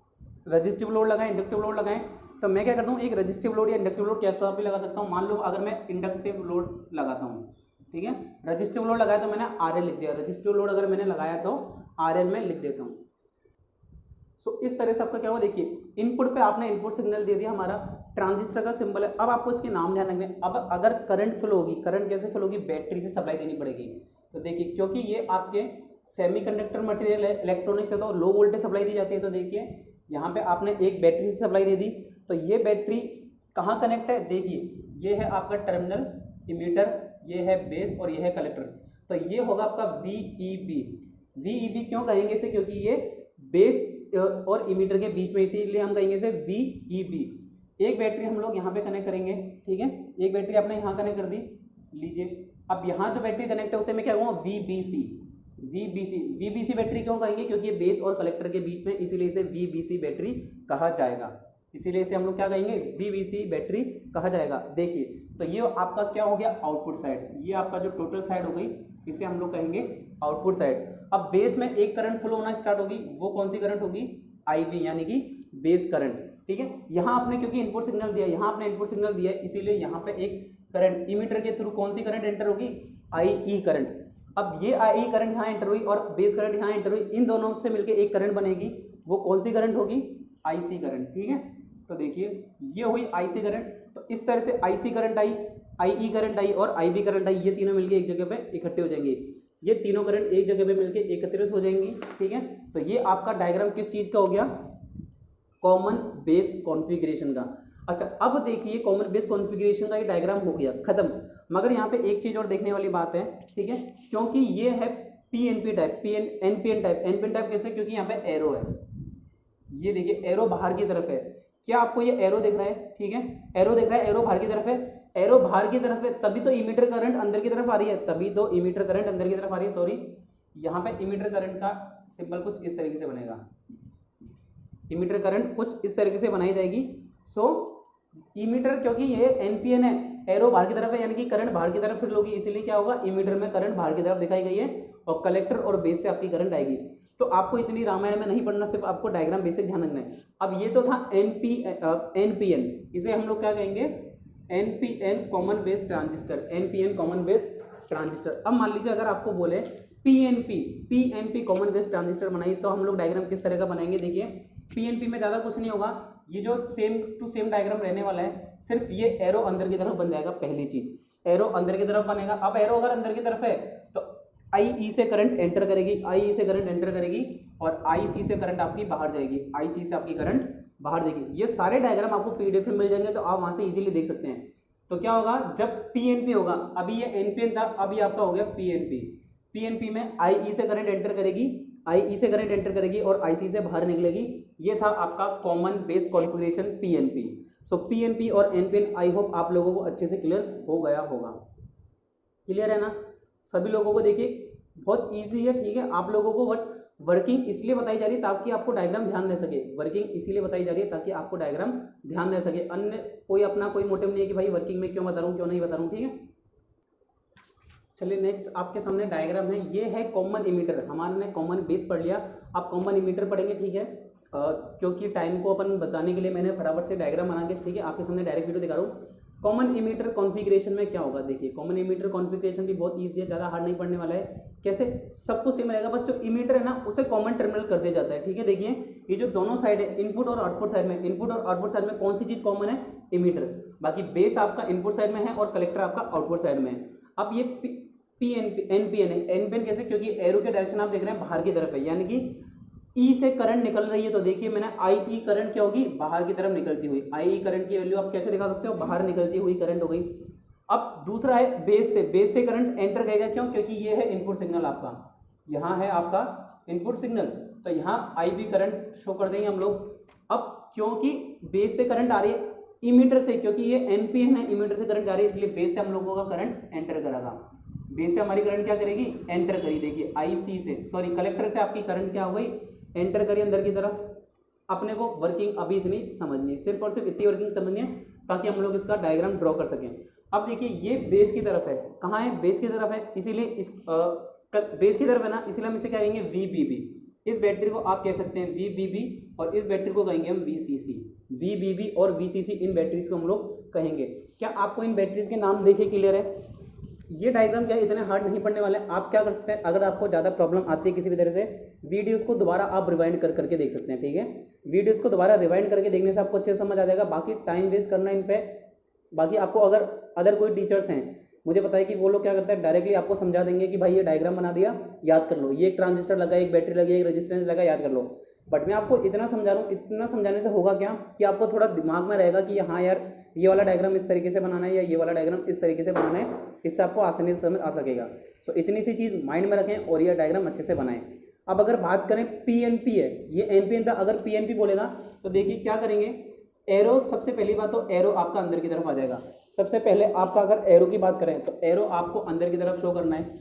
रजिस्टिव लोड लगाएं, इंडक्टिव लोड लगाएं, तो मैं क्या करता हूँ एक रजिस्टिव लोड या इंडक्टिव लोड कैसे भी लगा सकता हूँ। मान लो अगर मैं इंडक्टिव लोड लगाता हूँ, ठीक है, रजिस्टिव लोड लगाया तो मैंने RL लिख दिया, रजिस्टिव लोड अगर मैंने लगाया तो RL में लिख देता हूँ। सो इस तरह से आपका क्या हुआ, देखिए इनपुट पे आपने इनपुट सिग्नल दे दिया, हमारा ट्रांजिस्टर का सिंबल है। अब आपको इसके नाम ध्यान रखने। अब अगर करंट फ्लो होगी, करंट कैसे फ्लो होगी, बैटरी से सप्लाई देनी पड़ेगी। तो देखिए क्योंकि ये आपके सेमीकंडक्टर मटेरियल है, इलेक्ट्रॉनिक्स है, तो लो वोल्टेज सप्लाई दी जाती है। तो देखिए यहाँ पे आपने एक बैटरी से सप्लाई दे दी, तो ये बैटरी कहाँ कनेक्ट है, देखिए ये है आपका टर्मिनल इमीटर, ये है बेस और ये है कलेक्टर। तो ये होगा आपका VEB। VEB क्यों कहेंगे इसे, क्योंकि ये बेस और इमीटर के बीच में, इसीलिए हम कहेंगे इसे VEB। एक बैटरी हम लोग यहाँ पे कनेक्ट करेंगे, ठीक है, एक बैटरी आपने यहाँ कनेक्ट कर दी। लीजिए अब यहाँ जो बैटरी कनेक्ट है उसे मैं क्या कहूँगा, VBC बैटरी क्यों कहेंगे, क्योंकि ये बेस और कलेक्टर के बीच में, इसीलिए इसे VBC बैटरी कहा जाएगा। इसीलिए इसे हम लोग क्या कहेंगे, VBC बैटरी कहा जाएगा। देखिए तो ये आपका क्या हो गया, आउटपुट साइड। ये आपका जो टोटल साइड हो गई, इसे हम लोग कहेंगे आउटपुट साइड। अब बेस में एक करंट फ्लो होना स्टार्ट होगी, वो कौन सी करंट होगी, IB यानी कि बेस करंट, ठीक है। यहाँ आपने क्योंकि इनपुट सिग्नल दिया, यहाँ आपने इनपुट सिग्नल दिया, इसीलिए यहाँ पे एक करंट इमीटर के थ्रू कौन सी करंट एंटर होगी, IE करंट। अब ये IE करंट यहाँ एंटर हुई और बेस करंट यहाँ एंटर हुई, इन दोनों से मिलकर एक करंट बनेगी, वो कौन सी करंट होगी, IC करंट, ठीक है। तो देखिए ये हुई IC करंट। तो इस तरह से IC current I, IE current I और IB करंट आई, ये तीनों मिलकर एक जगह पे इकट्ठे हो जाएंगे। ये तीनों करंट एक जगह पे मिलकर एकत्रित हो जाएंगी, ठीक है। तो ये आपका डायग्राम किस चीज़ का हो गया, कॉमन बेस कॉन्फ़िगरेशन का। अच्छा अब देखिए कॉमन बेस कॉन्फ़िगरेशन का ये डायग्राम हो गया खत्म। मगर यहाँ पे एक चीज़ और देखने वाली बात है, ठीक है, क्योंकि ये है PNP type, NPN type. NPN type कैसे, क्योंकि यहाँ पे एरो है, ये देखिए एरो बाहर की तरफ है। क्या आपको ये एरो दिख रहा है, ठीक है, एरो दिख रहा है, एरो बाहर की तरफ है, एरो बाहर की तरफ है, तभी तो इमीटर करंट अंदर की तरफ आ रही है, तभी तो इमीटर करंट अंदर की तरफ आ रही है। सॉरी, यहाँ पे इमीटर करंट का सिंबल कुछ इस तरीके से बनेगा, इमीटर करंट कुछ इस तरीके से बनाई जाएगी। सो इमीटर, क्योंकि ये NPN है, एरो बाहर की तरफ है, यानी कि करंट बाहर की तरफ फिर होगी, इसीलिए क्या होगा, इमीटर में करंट बाहर की तरफ दिखाई गई है और कलेक्टर और बेस से आपकी करंट आएगी। तो आपको इतनी रामायण में नहीं पढ़ना, सिर्फ आपको डायग्राम बेसिक ध्यान रखना है। अब ये तो था NPN, इसे हम लोग क्या कहेंगे, NPN common base transistor, NPN common base transistor. अब मान लीजिए अगर आपको बोले PNP कॉमन बेस ट्रांजिस्टर बनाइए, तो हम लोग डायग्राम किस तरह का बनाएंगे। देखिए PNP में ज़्यादा कुछ नहीं होगा, ये जो सेम टू सेम डायग्राम रहने वाला है, सिर्फ ये एरो अंदर की तरफ बन जाएगा। पहली चीज, एरो अंदर की तरफ बनेगा। अब एरो अगर अंदर की तरफ है तो IE से करंट एंटर करेगी, IE से करंट एंटर करेगी और IC से करंट आपकी बाहर जाएगी, IC से आपकी करंट बाहर जाएगी। ये सारे डायग्राम आपको PDF में मिल जाएंगे, तो आप वहां से इजीली देख सकते हैं। तो क्या होगा, जब PNP होगा, अभी ये NPN था, अभी आपका हो गया PNP में IE से करंट एंटर करेगी, IE से करंट एंटर करेगी और IC से बाहर निकलेगी। ये था आपका कॉमन बेस कॉन्फ़िगरेशन PNP। सो PNP और NPN आई होप आप लोगों को अच्छे से क्लियर हो गया होगा। क्लियर है ना सभी लोगों को। देखिए बहुत इजी है, ठीक है। आप लोगों को वर्किंग इसलिए बताई जा रही है ताकि आपको डायग्राम ध्यान दे सके, वर्किंग इसीलिए बताई जा रही है ताकि आपको डायग्राम ध्यान दे सके। अन्य कोई अपना कोई मोटिव नहीं है कि भाई वर्किंग में क्यों बता रहा हूँ, क्यों नहीं बता रहा हूँ, ठीक है। चलिए नेक्स्ट आपके सामने डायग्राम है, ये है कॉमन इमीटर। हमारे ने कॉमन बेस पढ़ लिया, आप कॉमन इमीटर पढ़ेंगे, ठीक है। क्योंकि टाइम को अपन बचाने के लिए मैंने फटाफट से डायग्राम बना के, ठीक है, आपके सामने डायरेक्ट वीडियो दिखा रहा हूँ। कॉमन इमीटर कॉन्फ़िगरेशन में क्या होगा, देखिए कॉमन इमीटर कॉन्फ़िगरेशन भी बहुत ईजी है, ज़्यादा हार्ड नहीं पढ़ने वाला है। कैसे, सब कुछ सेम रहेगा, बस जो इमीटर है ना उसे कॉमन टर्मिनल कर दिया जाता है, ठीक है। देखिए ये जो दोनों साइड है, इनपुट और आउटपुट साइड में, इनपुट और आउटपुट साइड में कौन सी चीज़ कॉमन है, इमीटर। बाकी बेस आपका इनपुट साइड में है और कलेक्टर आपका आउटपुट साइड में है। अब ये NPN है, NPN कैसे, क्योंकि एरो के डायरेक्शन आप देख रहे हैं बाहर की तरफ है, यानी कि ई से करंट निकल रही है, तो देखिए मैंने आई ई करंट क्या होगी, बाहर की तरफ निकलती हुई। आई ई करंट की वैल्यू आप कैसे दिखा सकते हो, बाहर निकलती हुई करंट हो गई। अब दूसरा है बेस से करंट एंटर करेगा, क्यों, क्योंकि ये है इनपुट सिग्नल आपका, यहाँ है आपका इनपुट सिग्नल, तो यहाँ आई बी करंट शो कर देंगे हम लोग। अब क्योंकि बेस से करंट आ रही है इमीटर से, क्योंकि ये एनपीएन है, इमीटर से करंट जा रही है, इसलिए बेस से हम लोगों का करंट एंटर करेगा। बेस से हमारी करंट क्या करेगी, एंटर करी। देखिए आई सी से, सॉरी कलेक्टर से आपकी करंट क्या हो गई, एंटर करी अंदर की तरफ। अपने को वर्किंग अभी इतनी समझनी है, सिर्फ और सिर्फ इतनी वर्किंग समझनी है ताकि हम लोग इसका डायग्राम ड्रॉ कर सकें। अब देखिए ये बेस की तरफ है, कहाँ है, बेस की तरफ है, इसीलिए इस बेस की तरफ है ना, इसलिए हम इसे क्या कहेंगे, वी बी बी। इस बैटरी को आप कह सकते हैं वी बी बी, और इस बैटरी को कहेंगे हम V C C. V B B और वी सी सी, इन बैटरीज को हम लोग कहेंगे। क्या आपको इन बैटरीज के नाम देखिए क्लियर है। ये डायग्राम क्या है, इतने हार्ड नहीं पढ़ने वाले। आप क्या कर सकते हैं, अगर आपको ज़्यादा प्रॉब्लम आती है किसी भी तरह से, वीडियोस को दोबारा आप रिवाइंड करके देख सकते हैं, ठीक है। वीडियोस को दोबारा रिवाइंड करके देखने से आपको अच्छे से समझ आ जाएगा। बाकी टाइम वेस्ट करना इन पे, बाकी आपको अगर अदर कोई टीचर्स हैं, मुझे पता है कि वो लोग क्या करते हैं, डायरेक्टली आपको समझा देंगे कि भाई ये डायग्राम बना दिया, याद कर लो, ये एक ट्रांजिस्टर लगा, एक बैटरी लगी, एक रेजिस्टेंस लगा, याद कर लो। बट मैं आपको इतना समझा रहा हूँ, इतना समझाने से होगा क्या कि आपको थोड़ा दिमाग में रहेगा कि हाँ यार ये वाला डायग्राम इस तरीके से बनाना है, या ये वाला डायग्राम इस तरीके से बनाना है, इससे आपको आसानी से समझ आ सकेगा। सो इतनी सी चीज़ माइंड में रखें और ये डायग्राम अच्छे से बनाएं। अब अगर बात करें पीएनपी है, ये एनपीएन था, अगर पीएनपी बोलेगा तो देखिए क्या करेंगे, एरो, सबसे पहली बात तो एरो आपका अंदर की तरफ आ जाएगा। सबसे पहले आपका अगर एरो की बात करें तो एरो आपको अंदर की तरफ शो करना है।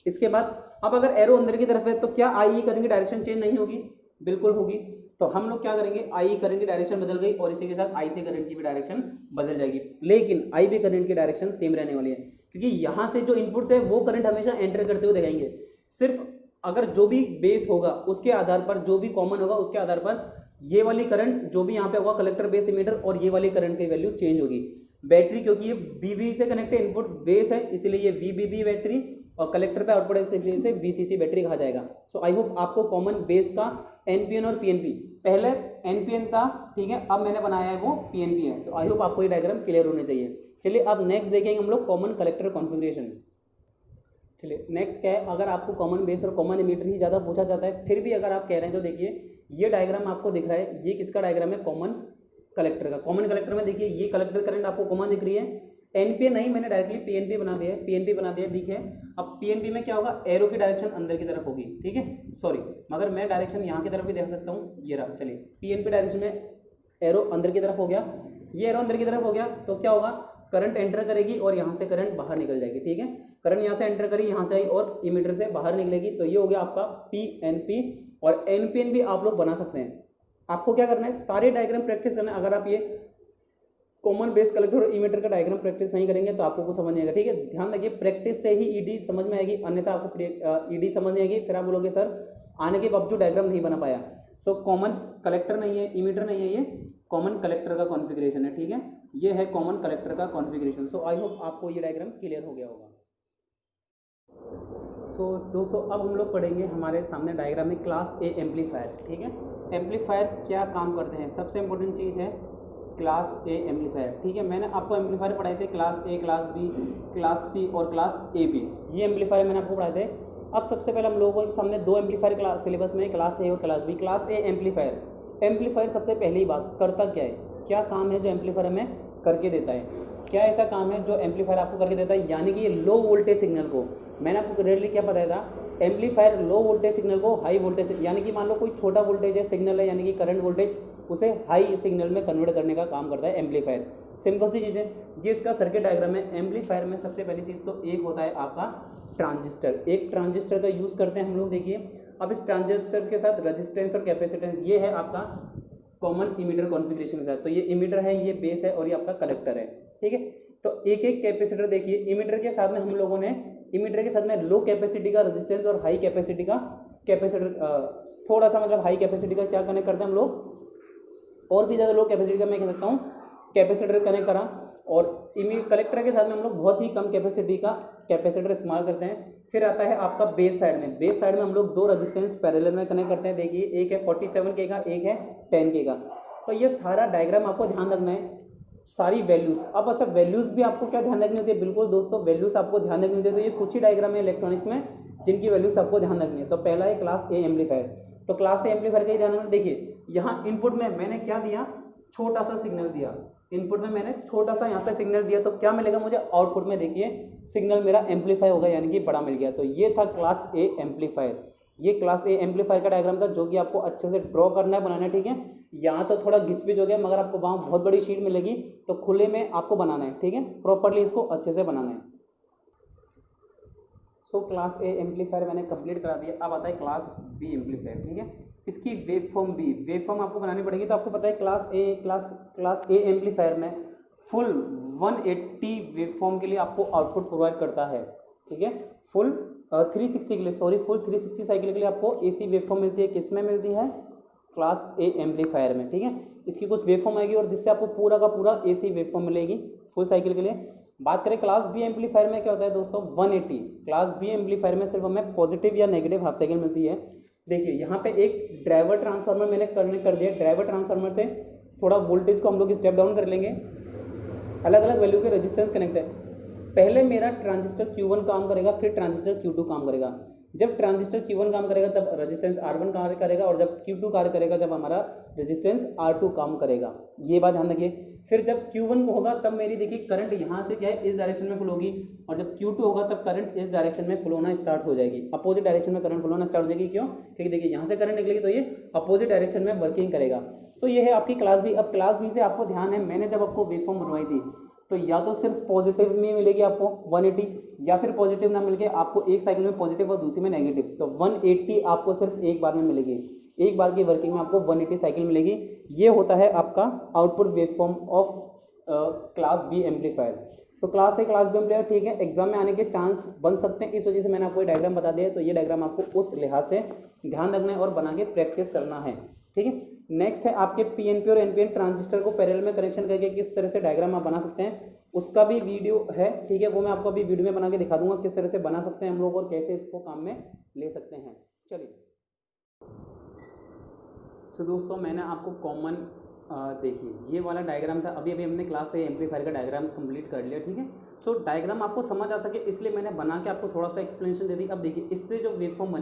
इसके बाद अब अगर एरो अंदर की तरफ है तो क्या आई करंट की डायरेक्शन चेंज नहीं होगी, बिल्कुल होगी। तो हम लोग क्या करेंगे, आई करंट की डायरेक्शन बदल गई और इसी के साथ आई सी करंट की भी डायरेक्शन बदल जाएगी, लेकिन आई बी करंट की डायरेक्शन सेम रहने वाली है, क्योंकि यहाँ से जो इनपुट्स है वो करंट हमेशा एंटर करते हुए दिखाएंगे। सिर्फ अगर जो भी बेस होगा उसके आधार पर, जो भी कॉमन होगा उसके आधार पर ये वाली करंट जो भी यहाँ पे होगा, कलेक्टर बेस इमीटर, और ये वाली करंट की वैल्यू चेंज होगी। बैटरी क्योंकि ये वीवी से कनेक्ट है, इनपुट बेस है, इसलिए ये वीबीबी बैटरी, और कलेक्टर पे आउटपुट से वीसीसी बैटरी कहा जाएगा। सो आई होप आपको कॉमन बेस का एनपीएन और पीएनपी, पहले एनपीएन था, ठीक है, अब मैंने बनाया है वो पीएनपी है। तो आई होप आपको ये डायग्राम क्लियर होने चाहिए। चलिए अब नेक्स्ट देखेंगे हम लोग कॉमन कलेक्टर कॉन्फ़िगरेशन। चलिए नेक्स्ट क्या है, अगर आपको कॉमन बेस और कॉमन इमीटर ही ज़्यादा पूछा जाता है, फिर भी अगर आप कह रहे हैं तो देखिए ये डायग्राम आपको दिख रहा है, ये किसका डायग्राम है, कॉमन कलेक्टर का। कॉमन कलेक्टर में देखिए ये कलेक्टर करंट आपको कॉमन दिख रही है, एनपी नहीं, मैंने डायरेक्टली पीएनपी बना दिया है, पीएनपी बना दिया, ठीक है। अब पीएनपी में क्या होगा, एरो की डायरेक्शन अंदर की तरफ होगी, ठीक है, सॉरी, मगर मैं डायरेक्शन यहाँ की तरफ भी देख सकता हूँ, ये रहा। चलिए पीएनपी डायरेक्शन में एरो अंदर की तरफ हो गया, ये एरो अंदर की तरफ हो गया, तो क्या होगा, करंट एंटर करेगी और यहाँ से करंट बाहर निकल जाएगी, ठीक है। करंट यहाँ से एंटर करी, यहाँ से आई और इमीटर से बाहर निकलेगी, तो ये हो गया आपका पीएनपी। और एनपीएन भी आप लोग बना सकते हैं। आपको क्या करना है, सारे डायग्राम प्रैक्टिस करना है। अगर आप ये कॉमन बेस कलेक्टर और इमीटर का डायग्राम प्रैक्टिस नहीं करेंगे तो आपको कुछ समझ नहीं आएगा, ठीक है। ध्यान रखिए प्रैक्टिस से ही ईडी समझ में आएगी, अन्यथा आपको ईडी समझ नहीं आएगी, फिर आप बोलोगे सर आने के बावजूद डायग्राम नहीं बना पाया। सो कॉमन कलेक्टर नहीं है, इमीटर नहीं है, ये कॉमन कलेक्टर का कॉन्फ़िगरेशन है, ठीक है, ये है कॉमन कलेक्टर का कॉन्फ़िगरेशन। सो आई होप आपको ये डायग्राम क्लियर हो गया होगा। सो दोस्तों अब हम लोग पढ़ेंगे, हमारे सामने डायग्राम में क्लास ए एम्पलीफायर, ठीक है। एम्पलीफायर क्या काम करते हैं, सबसे इंपॉर्टेंट चीज़ है क्लास ए एम्पलीफायर, ठीक है। मैंने आपको एम्पलीफायर पढ़ाए थे class A, class B, class C और क्लास ए बी, ये एम्पलीफायर मैंने आपको पढ़ाए थे। अब सबसे पहले हम लोगों के सामने दो एम्पलीफायर क्लास सिलेबस में, क्लास ए और class B. Class A amplifier, amplifier सबसे पहली बात करता क्या है, क्या काम है जो एम्पलीफायर हमें करके देता है, क्या ऐसा काम है जो एम्पलीफायर आपको करके देता है, यानी कि ये लो वोल्टेज सिग्नल को, मैंने आपको रेडली क्या बताया था, एम्पलीफायर लो वोल्टेज सिग्नल को हाई वोल्टेज, यानी कि मान लो कोई छोटा वोल्टेज है, सिग्नल है, यानी कि करंट वोल्टेज, उसे हाई सिग्नल में कन्वर्ट करने का काम करता है एम्पलीफायर। सिंपल सी चीज़ है, ये इसका सर्किट डायग्राम है। एम्पलीफायर में सबसे पहली चीज़ तो एक होता है आपका ट्रांजिस्टर, एक ट्रांजिस्टर का यूज़ करते हैं हम लोग। देखिए अब इस ट्रांजिस्टर के साथ रेजिस्टेंस और कैपेसिटेंस, ये है आपका कॉमन इमीटर कॉन्फ़िगरेशन के साथ। तो ये इमीटर है, ये बेस है और ये आपका कलेक्टर है, ठीक है। तो एक एक कैपेसिटर देखिए, इमीटर के साथ में हम लोगों ने, इमीटर के साथ में लो कैपेसिटी का रेजिस्टेंस और हाई कैपेसिटी का कैपेसिटर, थोड़ा सा मतलब हाई कैपेसिटी का क्या कनेक्ट करते हैं हम लोग, और भी ज़्यादा लो कैपेसिटी का मैं कह सकता हूँ कैपेसिटर कनेक्ट करा। और कलेक्टर के साथ में हम लोग बहुत ही कम कैपेसिटी का कैपेसिटर इस्तेमाल करते हैं। फिर आता है आपका बेस साइड में, बेस साइड में हम लोग दो रेजिस्टेंस पैरेलल में कनेक्ट करते हैं। देखिए एक है 47 के का, एक है 10 के का। तो ये सारा डायग्राम आपको ध्यान रखना है, सारी वैल्यूज़। अब अच्छा वैल्यूज़ भी आपको क्या ध्यान रखनी होती है, बिल्कुल दोस्तों वैल्यूज़ आपको ध्यान रखनी होती है। तो ये कुछ ही डायग्राम है इलेक्ट्रॉनिक्स में जिनकी वैल्यूज़ आपको ध्यान रखनी है। तो पहला है क्लास ए एम्पलीफायर। तो क्लास ए एम्पलीफायर का ही ध्यान रखना। देखिए यहाँ इनपुट में मैंने क्या दिया, छोटा सा सिग्नल दिया, इनपुट में मैंने छोटा सा यहाँ पे सिग्नल दिया, तो क्या मिलेगा मुझे आउटपुट में, देखिए सिग्नल मेरा एम्पलीफाई होगा यानी कि बड़ा मिल गया। तो ये था क्लास ए एम्पलीफायर, ये क्लास ए एम्पलीफायर का डायग्राम था जो कि आपको अच्छे से ड्रॉ करना है, बनाना है, ठीक है। यहाँ तो थोड़ा घिस-पिच हो गया मगर आपको वहाँ बहुत बड़ी शीट मिलेगी तो खुले में आपको बनाना है, ठीक है, प्रॉपरली इसको अच्छे से बनाना है। सो क्लास ए एम्पलीफायर मैंने कंप्लीट करा दिया। अब आता है क्लास बी एम्पलीफायर, ठीक है। इसकी wave form B, wave form आपको बनानी पड़ेगी। तो आपको पता है क्लास ए एम्पलीफायर में फुल 180 वेव फॉर्म के लिए आपको आउटपुट प्रोवाइड करता है, ठीक है। फुल 360 के लिए, फुल 360 साइकिल के लिए आपको एसी वेव फॉर्म मिलती है। किस में मिलती है? क्लास ए एम्पलीफायर में, ठीक है। इसकी कुछ वेव फॉर्म आएगी और जिससे आपको पूरा का पूरा एसी वेव फॉर्म मिलेगी फुल साइकिल के लिए। बात करें क्लास बी एम्पलीफायर में क्या होता है दोस्तों, 180। क्लास बी एम्पलीफायर में सिर्फ हमें पॉजिटिव या नेगेटिव हाफ साइकिल मिलती है। देखिए यहाँ पे एक ड्राइवर ट्रांसफार्मर मैंने कर दिया। ड्राइवर ट्रांसफार्मर से थोड़ा वोल्टेज को हम लोग स्टेप डाउन कर लेंगे। अलग अलग वैल्यू के रेजिस्टेंस कनेक्ट है। पहले मेरा ट्रांजिस्टर Q1 काम करेगा, फिर ट्रांजिस्टर Q2 काम करेगा। जब ट्रांजिस्टर Q1 काम करेगा तब रेजिस्टेंस R1 कार्य करेगा, और जब Q2 कार्य करेगा जब हमारा रेजिस्टेंस R2 काम करेगा। ये बात ध्यान रखिए। फिर जब Q1 को होगा तब मेरी देखिए करंट यहाँ से क्या है, इस डायरेक्शन में फ्लो होगी, और जब Q2 होगा तब करंट इस डायरेक्शन में फ्लो होना स्टार्ट हो जाएगी। अपोजिट डायरेक्शन में करंट फ्लो होना स्टार्ट हो जाएगी। क्यों? क्योंकि देखिए यहाँ से करंट निकलेगी तो ये अपोजिट डायरेक्शन में वर्किंग करेगा। सो ये है आपकी क्लास बी। अब क्लास बी से आपको ध्यान है, मैंने जब आपको वेवफॉर्म बनवाई थी तो या तो सिर्फ पॉजिटिव में मिलेगी आपको 180, या फिर पॉजिटिव ना मिलके आपको एक साइकिल में पॉजिटिव और दूसरी में नेगेटिव। तो 180 आपको सिर्फ एक बार में मिलेगी, एक बार की वर्किंग में आपको 180 साइकिल मिलेगी। ये होता है आपका output waveform of class B amplifier. So class A class B amplifier, ठीक है, एग्जाम में आने के चांस बन सकते हैं, इस वजह से मैंने आपको ये डायग्राम बता दिया है। तो ये डायग्राम आपको उस लिहाज से ध्यान रखना है और बना के प्रैक्टिस करना है, ठीक है। नेक्स्ट है आपके पीएनपी और एनपीएन ट्रांजिस्टर को पैरेलल में कनेक्शन करके किस तरह से डायग्राम आप बना सकते हैं, उसका भी वीडियो है, ठीक है। वो मैं आपको अभी वीडियो में बना के दिखा दूंगा किस तरह से बना सकते हैं हम लोग और कैसे इसको काम में ले सकते हैं। चलिए सो दोस्तों, मैंने आपको कॉमन देखिए ये वाला डायग्राम था। अभी हमने क्लास ए एम्पलीफायर का डायग्राम कंप्लीट कर लिया, ठीक है। सो डायग्राम आपको समझ आ सके इसलिए मैंने बना के आपको थोड़ा सा एक्सप्लेनेशन दे दी। अब देखिए इससे जो वेवफॉर्म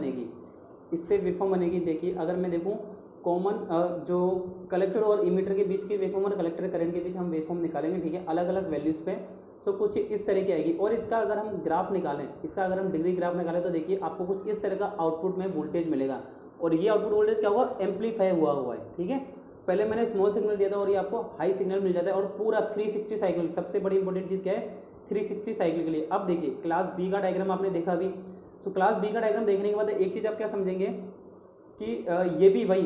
बनेगी, देखिए अगर मैं देखूँ कॉमन जो कलेक्टर और इमीटर के बीच की वेवफॉर्म और कलेक्टर करंट के बीच हम वेवफॉर्म निकालेंगे, ठीक है, अलग अलग वैल्यूज़ पे। सो कुछ इस तरह की आएगी। और इसका अगर हम ग्राफ निकालें, इसका अगर हम डिग्री ग्राफ निकालें तो देखिए आपको कुछ इस तरह का आउटपुट में वोल्टेज मिलेगा। और ये आउटपुट वोल्टेज क्या हुआ, एम्पलीफाई हुआ है, ठीक है। पहले मैंने स्मॉल सिग्नल दिया था और ये आपको हाई सिग्नल मिल जाता है, और पूरा 360 साइकिल। सबसे बड़ी इंपॉर्टेंट चीज़ क्या है, 360 साइकिल के लिए। अब देखिए क्लास बी का डायग्राम आपने देखा अभी। सो क्लास बी का डायग्राम देखने के बाद एक चीज़ आप क्या समझेंगे कि ये भी वही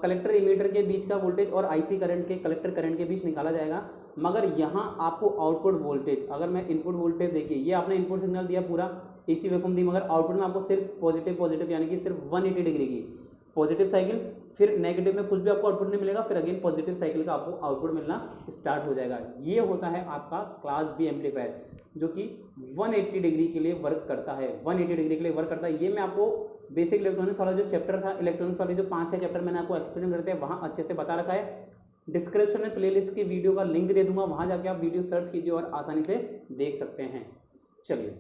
कलेक्टर इमीटर के बीच का वोल्टेज और आईसी करंट के कलेक्टर करंट के बीच निकाला जाएगा। मगर यहाँ आपको आउटपुट वोल्टेज, अगर मैं इनपुट वोल्टेज देखिए, ये आपने इनपुट सिग्नल दिया पूरा एसी वेवफॉर्म दी, मगर आउटपुट में आपको सिर्फ पॉजिटिव यानी कि सिर्फ 180 डिग्री की पॉजिटिव साइकिल, फिर नेगेटिव में कुछ भी आपको आउटपुट नहीं मिलेगा, फिर अगेन पॉजिटिव साइकिल का आपको आउटपुट मिलना स्टार्ट हो जाएगा। ये होता है आपका क्लास बी एम्पलीफायर जो कि 180 डिग्री के लिए वर्क करता है, 180 डिग्री के लिए वर्क करता है। ये मैं आपको बेसिक इलेक्ट्रॉनिक्स वाला जो चैप्टर था, इलेक्ट्रॉनिक्स वाले जो 5-6 चैप्टर मैंने आपको एक्सप्लेन करते हैं वहाँ अच्छे से बता रखा है। डिस्क्रिप्शन में प्लेलिस्ट की वीडियो का लिंक दे दूंगा, वहाँ जाके आप वीडियो सर्च कीजिए और आसानी से देख सकते हैं। चलिए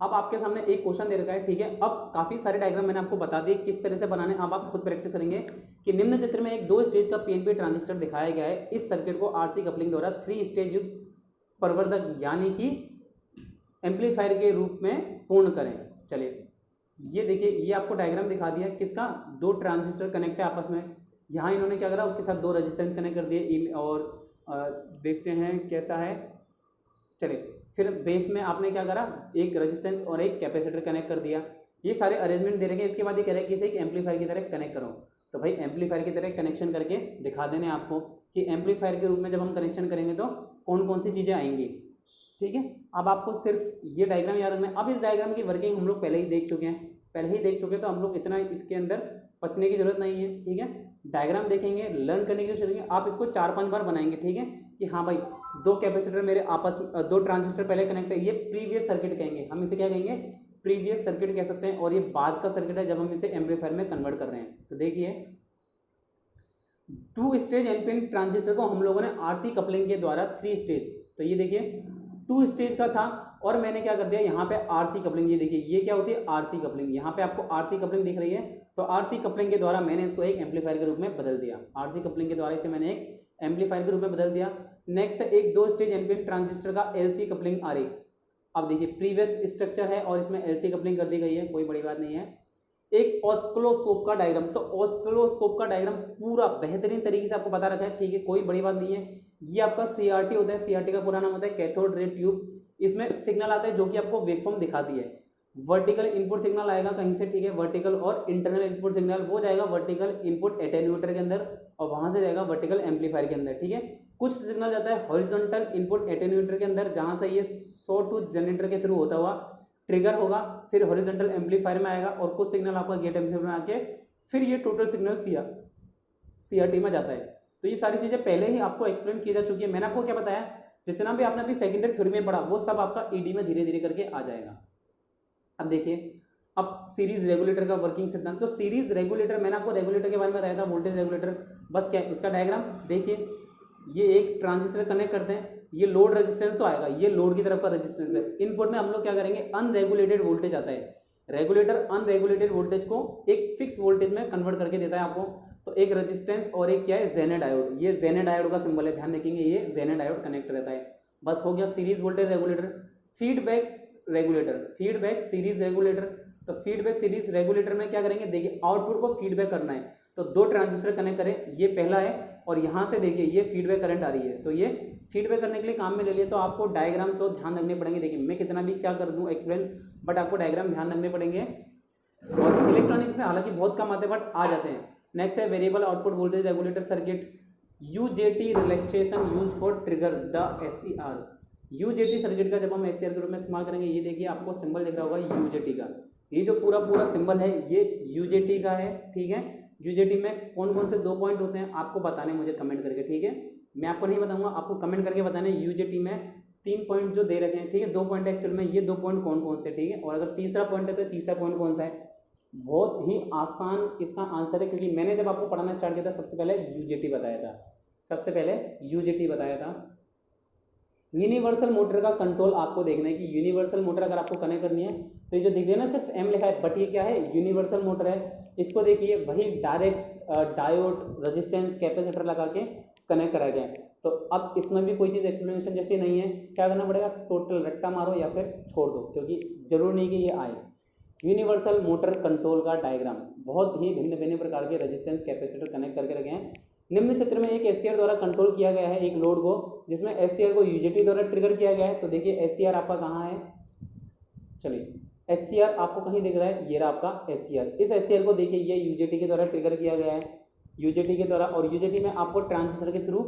अब आपके सामने एक क्वेश्चन दे रखा है, ठीक है। अब काफ़ी सारे डायग्राम मैंने आपको बता दिए किस तरह से बनाने। अब आप खुद प्रैक्टिस करेंगे कि निम्न चित्र में एक 2 स्टेज का पीएनपी ट्रांजिस्टर दिखाया गया है। इस सर्किट को आरसी कपलिंग द्वारा 3 स्टेज युक्त प्रवर्धक यानी कि एम्पलीफायर के रूप में पूर्ण करें। चलिए ये देखिए, ये आपको डायग्राम दिखा दिया किसका, 2 ट्रांजिस्टर कनेक्ट है आपस में। यहाँ इन्होंने क्या करा, उसके साथ 2 रेजिस्टेंस कनेक्ट कर दिए और देखते हैं कैसा है। चलिए फिर बेस में आपने क्या करा, एक रेजिस्टेंस और एक कैपेसिटर कनेक्ट कर दिया। ये सारे अरेंजमेंट दे रखे हैं। इसके बाद ये कह रहे हैं कि इसे एक एम्पलीफायर की तरह कनेक्ट करो। तो भाई एम्पलीफायर की तरह कनेक्शन करके दिखा देने आपको कि एम्पलीफायर के रूप में जब हम कनेक्शन करेंगे तो कौन कौन सी चीज़ें आएंगी, ठीक है। अब आपको सिर्फ ये डायग्राम याद रखना है। अब इस डायग्राम की वर्किंग हम लोग पहले ही देख चुके हैं, तो हम लोग इतना इसके अंदर पचने की जरूरत नहीं है, ठीक है। डायग्राम देखेंगे, लर्न करने की कोशिश करेंगे। आप इसको 4-5 बार बनाएंगे, ठीक है, कि हाँ भाई 2 कैपेसिटर मेरे आपस में, 2 ट्रांजिस्टर पहले कनेक्ट है। ये प्रीवियस सर्किट कहेंगे, हम इसे क्या कहेंगे, प्रीवियस सर्किट कह सकते हैं। और ये बाद का सर्किट है जब हम इसे एम्पलीफायर में कन्वर्ट कर रहे हैं। तो देखिए 2 स्टेज एनपीएन ट्रांजिस्टर को हम लोगों ने आरसी कपलिंग के द्वारा 3 स्टेज, तो ये देखिए 2 स्टेज का था और मैंने क्या कर दिया यहाँ पे आरसी कपलिंग, ये देखिए ये क्या होती है आरसी कपलिंग, यहाँ पे आपको आरसी कपलिंग दिख रही है, तो आरसी कपलिंग के द्वारा मैंने इसको एक एम्पलीफायर के रूप में बदल दिया, आरसी कपलिंग के द्वारा इसे मैंने एक एम्पलीफायर के रूप में बदल दिया। नेक्स्ट एक 2 स्टेज एनपीएन ट्रांजिस्टर का एलसी कपलिंग आरेख। अब देखिए प्रीवियस स्ट्रक्चर है और इसमें एलसी कपलिंग कर दी गई है, कोई बड़ी बात नहीं है। एक ऑस्किलोस्कोप का डायग्राम, तो ऑस्किलोस्कोप का डायग्राम पूरा बेहतरीन तरीके से आपको बता रखा है, ठीक है, कोई बड़ी बात नहीं है। ये आपका सीआरटी होता है, सीआरटी का पूरा नाम होता है कैथोड रे ट्यूब। इसमें सिग्नल आता है जो कि आपको वेवफॉर्म दिखाती है। वर्टिकल इनपुट सिग्नल आएगा कहीं से, ठीक है, वर्टिकल, और इंटरनल इनपुट सिग्नल वो जाएगा वर्टिकल इनपुट एटेन्यूएटर के अंदर और वहां से जाएगा वर्टिकल एम्पलीफायर के अंदर, ठीक है। कुछ सिग्नल जाता है हॉरिजॉन्टल इनपुट एटेन्यूएटर के अंदर, जहां से ये सॉ टूथ जनरेटर के थ्रू होता हुआ ट्रिगर होगा, फिर हॉरिजॉन्टल एम्पलीफायर में आएगा, और कुछ सिग्नल आपका गेट एम्पलीफायर में आके फिर ये टोटल सिग्नल सीआरटी में जाता है। तो ये सारी चीज़ें पहले ही आपको एक्सप्लेन की जा चुकी है। मैंने आपको क्या बताया, जितना भी आपने अभी सेकेंडरी थ्योरी में पढ़ा वो सब आपका ईडी में धीरे धीरे करके आ जाएगा। अब देखिए, अब सीरीज रेगुलेटर का वर्किंग सिद्धांत। तो सीरीज रेगुलेटर, मैंने आपको रेगुलेटर के बारे में बताया था, वोल्टेज रेगुलेटर, बस क्या है उसका डायग्राम देखिए। ये एक ट्रांजिस्टर कनेक्ट करते हैं, ये लोड रेजिस्टेंस तो आएगा, ये लोड की तरफ का रेजिस्टेंस है। इनपुट में हम लोग क्या करेंगे, अनरेगुलेटेड वोल्टेज आता है। रेगुलेटर अनरेगुलेटेड वोल्टेज को एक फिक्स वोल्टेज में कन्वर्ट करके देता है आपको। तो एक रेजिस्टेंस और एक क्या है, जेने डायोड, ये जेने डायोड का सिंबल है, ध्यान रखेंगे, ये जेने डायोड कनेक्ट रहता है। बस हो गया series voltage regulator. Feedback regulator, feedback series regulator. तो फीडबैक सीरीज रेगुलेटर में क्या करेंगे, देखिए आउटपुट को फीडबैक करना है, तो 2 ट्रांजिस्टर कनेक्ट करें, ये पहला है, और यहाँ से देखिए ये फीडबैक करंट आ रही है, तो ये फीडबैक करने के लिए काम में ले लिए। तो आपको डायग्राम तो ध्यान रखने पड़ेंगे, देखिए मैं कितना भी क्या कर दूँ एक्सप्लेन, बट आपको डायग्राम ध्यान रखने पड़ेंगे। और इलेक्ट्रॉनिक्स से हालांकि बहुत कम आते हैं बट आ जाते हैं। नेक्स्ट है variable output voltage regulator circuit, UJT relaxation use for trigger the SCR. UJT circuit का जब हम एससीआर के रूप में इस्तेमाल करेंगे, ये देखिए आपको सिंबल दिख रहा होगा यूजेटी का, ये जो पूरा सिंबल है ये यूजेटी का है, ठीक है। यूजेटी में कौन कौन से 2 पॉइंट होते हैं आपको बताने, मुझे कमेंट करके, ठीक है, मैं आपको नहीं बताऊंगा, आपको कमेंट करके बताने। यूजेटी में 3 पॉइंट जो दे रखे हैं, ठीक है, 2 पॉइंट एक्चुअल में, ये 2 पॉइंट कौन कौन से, ठीक है, और अगर तीसरा पॉइंट है तो तीसरा पॉइंट कौन सा है। बहुत ही आसान इसका आंसर है, क्योंकि मैंने जब आपको पढ़ाना स्टार्ट किया था सबसे पहले यूजेटी बताया था, सबसे पहले यूजेटी बताया था। यूनिवर्सल मोटर का कंट्रोल आपको देखना है कि यूनिवर्सल मोटर अगर आपको कनेक्ट करनी है तो ये जो दिख रही है ना सिर्फ एम लिखा है, बट ये क्या है, यूनिवर्सल मोटर है। इसको देखिए वही डायरेक्ट डायोड रेजिस्टेंस कैपेसिटर लगा के कनेक्ट कराया गया है। तो अब इसमें भी कोई चीज़ एक्सप्लेनेशन जैसे नहीं है, क्या करना पड़ेगा, टोटल रट्टा मारो या फिर छोड़ दो, क्योंकि जरूर नहीं कि ये आए। यूनिवर्सल मोटर कंट्रोल का डायग्राम, बहुत ही भिन्न भिन्न प्रकार के रेजिस्टेंस कैपेसिटर कनेक्ट करके रखे हैं। निम्न चित्र में एक एससीआर द्वारा कंट्रोल किया गया है एक लोड को, जिसमें एससीआर को यूजेटी द्वारा ट्रिगर किया गया है। तो देखिए एससीआर आपका कहाँ है, चलिए एससीआर आपको कहीं दिख रहा है, ये रहा आपका एससीआर। इस एससीआर को देखिए ये यूजेटी के द्वारा ट्रिगर किया गया है, यूजेटी के द्वारा, और यूजेटी में आपको ट्रांजिस्टर के थ्रू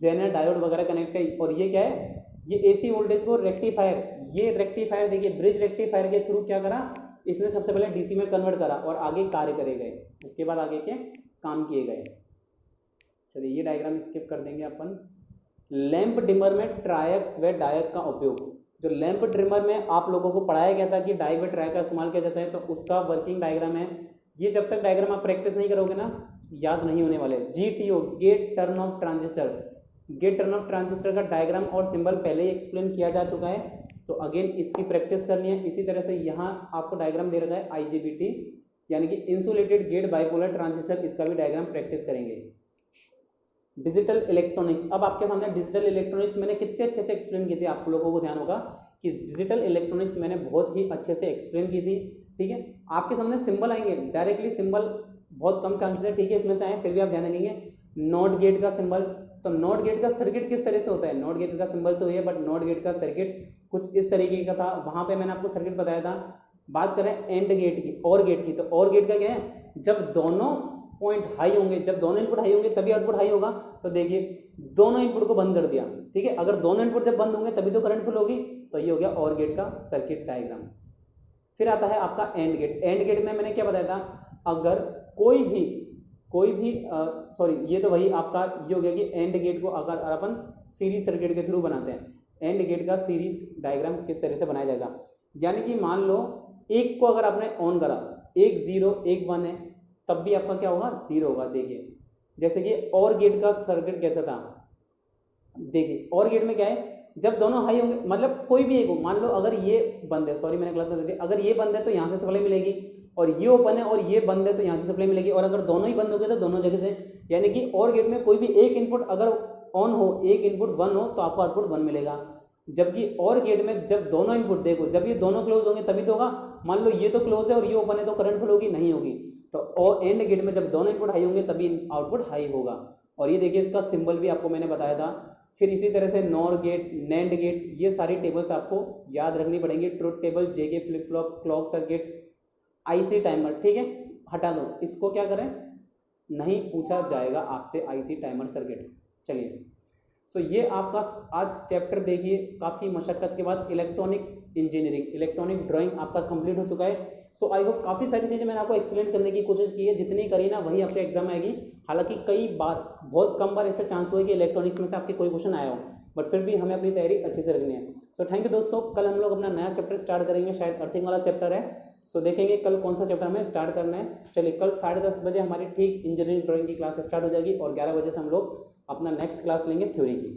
जेनर डायोड वगैरह कनेक्ट है। और ये क्या है, ये एसी वोल्टेज को रेक्टिफायर, ये रेक्टिफायर देखिए ब्रिज रेक्टिफायर के थ्रू क्या करा, इसने सबसे पहले डीसी में कन्वर्ट करा और आगे कार्य करे गए, उसके बाद आगे के काम किए गए। चलिए ये डायग्राम स्किप कर देंगे अपन। लैंप डिमर में ट्रायक व डायक का उपयोग, जो लैंप डिमर में आप लोगों को पढ़ाया गया था कि डायक व ट्रायक का इस्तेमाल किया जाता है, तो उसका वर्किंग डायग्राम है ये। जब तक डायग्राम आप प्रैक्टिस नहीं करोगे ना, याद नहीं होने वाले। GTO gate turn off transistor, gate turn off transistor का डायग्राम और सिंबल पहले ही एक्सप्लेन किया जा चुका है, तो अगेन इसकी प्रैक्टिस करनी है। इसी तरह से यहाँ आपको डायग्राम दे रखा है IGBT, यानी कि इंसुलेटेड गेट बाइपोलर ट्रांजिस्टर, इसका भी डायग्राम प्रैक्टिस करेंगे। डिजिटल इलेक्ट्रॉनिक्स, अब आपके सामने डिजिटल इलेक्ट्रॉनिक्स मैंने कितने अच्छे से एक्सप्लेन की थी, आप लोगों को ध्यान होगा कि डिजिटल इलेक्ट्रॉनिक्स मैंने बहुत ही अच्छे से एक्सप्लेन की थी, ठीक है। आपके सामने सिंबल आएंगे, डायरेक्टली सिंबल बहुत कम चांसेस है, ठीक है, इसमें से आए, फिर भी आप ध्यान रखेंगे। नॉट गेट का सिंबल, तो नॉट गेट का सर्किट किस तरह से होता है, नॉट गेट का सिंबल तो ये, बट नॉट गेट का सर्किट कुछ इस तरीके का था, वहाँ पे मैंने आपको सर्किट बताया था। बात करें एंड गेट की, और गेट की, तो और गेट का क्या है, जब दोनों पॉइंट हाई होंगे, जब दोनों इनपुट हाई होंगे तभी आउटपुट हाई होगा। तो देखिए दोनों इनपुट को बंद कर दिया, ठीक है, अगर दोनों इनपुट जब बंद होंगे तभी तो करंट फ्लो होगी, तो ये हो गया और गेट का सर्किट डायग्राम। फिर आता है आपका एंड गेट। एंड गेट में मैंने क्या बताया था, अगर कोई भी सॉरी ये तो वही आपका ये हो गया कि एंड गेट को अगर अपन सीरीज सर्किट के थ्रू बनाते हैं, एंड गेट का सीरीज डायग्राम किस तरह से बनाया जाएगा, यानी कि मान लो एक को अगर आपने ऑन करा, एक 0 एक 1 है, तब भी आपका क्या होगा, 0 होगा। देखिए जैसे कि और गेट का सर्किट कैसा था, देखिए और गेट में क्या है, जब दोनों हाई होंगे, मतलब कोई भी एक हो, मान लो अगर ये बंद है, सॉरी मैंने गलत बता दिया, अगर ये बंद है तो यहाँ से सप्लाई मिलेगी, और ये ओपन है और ये बंद है तो यहाँ से सप्लाई मिलेगी, और अगर दोनों ही बंद हो गए तो दोनों जगह से, यानी कि और गेट में कोई भी एक इनपुट अगर ऑन हो, एक इनपुट 1 हो तो आपको आउटपुट 1 मिलेगा। जबकि और गेट में जब दोनों इनपुट देखो, जब ये दोनों क्लोज होंगे तभी तो होगा, मान लो ये तो क्लोज है और ये ओपन है तो करंट फ्लो होगी, नहीं होगी। तो और एंड गेट में जब दोनों इनपुट हाई होंगे तभी आउटपुट हाई होगा। और ये देखिए इसका सिंबल भी आपको मैंने बताया था। फिर इसी तरह से नॉर गेट, नैंड गेट, ये सारी टेबल्स आपको याद रखनी पड़ेंगी। Truth table, JK flip flop, clock circuit, IC timer, ठीक है, हटा दो इसको, क्या करें, नहीं पूछा जाएगा आपसे आईसी टाइमर सर्किट। चलिए, सो ये आपका आज चैप्टर देखिए, काफ़ी मशक्क़त के बाद इलेक्ट्रॉनिक इंजीनियरिंग, इलेक्ट्रॉनिक ड्राइंग आपका कंप्लीट हो चुका है। सो आई होप काफ़ी सारी चीज़ें मैंने आपको एक्सप्लेन करने की कोशिश की है, जितनी करी ना वही आपके एग्जाम में आएगी। हालांकि कई बार, बहुत कम बार ऐसा चांस हुआ है कि इलेक्ट्रॉनिक्स में से आपके कोई क्वेश्चन आया हो, बट फिर भी हमें अपनी तैयारी अच्छे से रखनी है। सो थैंक यू दोस्तों, कल हम लोग अपना नया चैप्टर स्टार्ट करेंगे, शायद अर्थिंग वाला चैप्टर है। सो देखेंगे कल कौन सा चैप्टर हमें स्टार्ट करना है। चलिए, कल 10:30 बजे हमारी ठीक इंजीनियरिंग ड्राइंग की क्लास स्टार्ट हो जाएगी और 11 बजे से हम लोग अपना नेक्स्ट क्लास लेंगे थ्योरी की।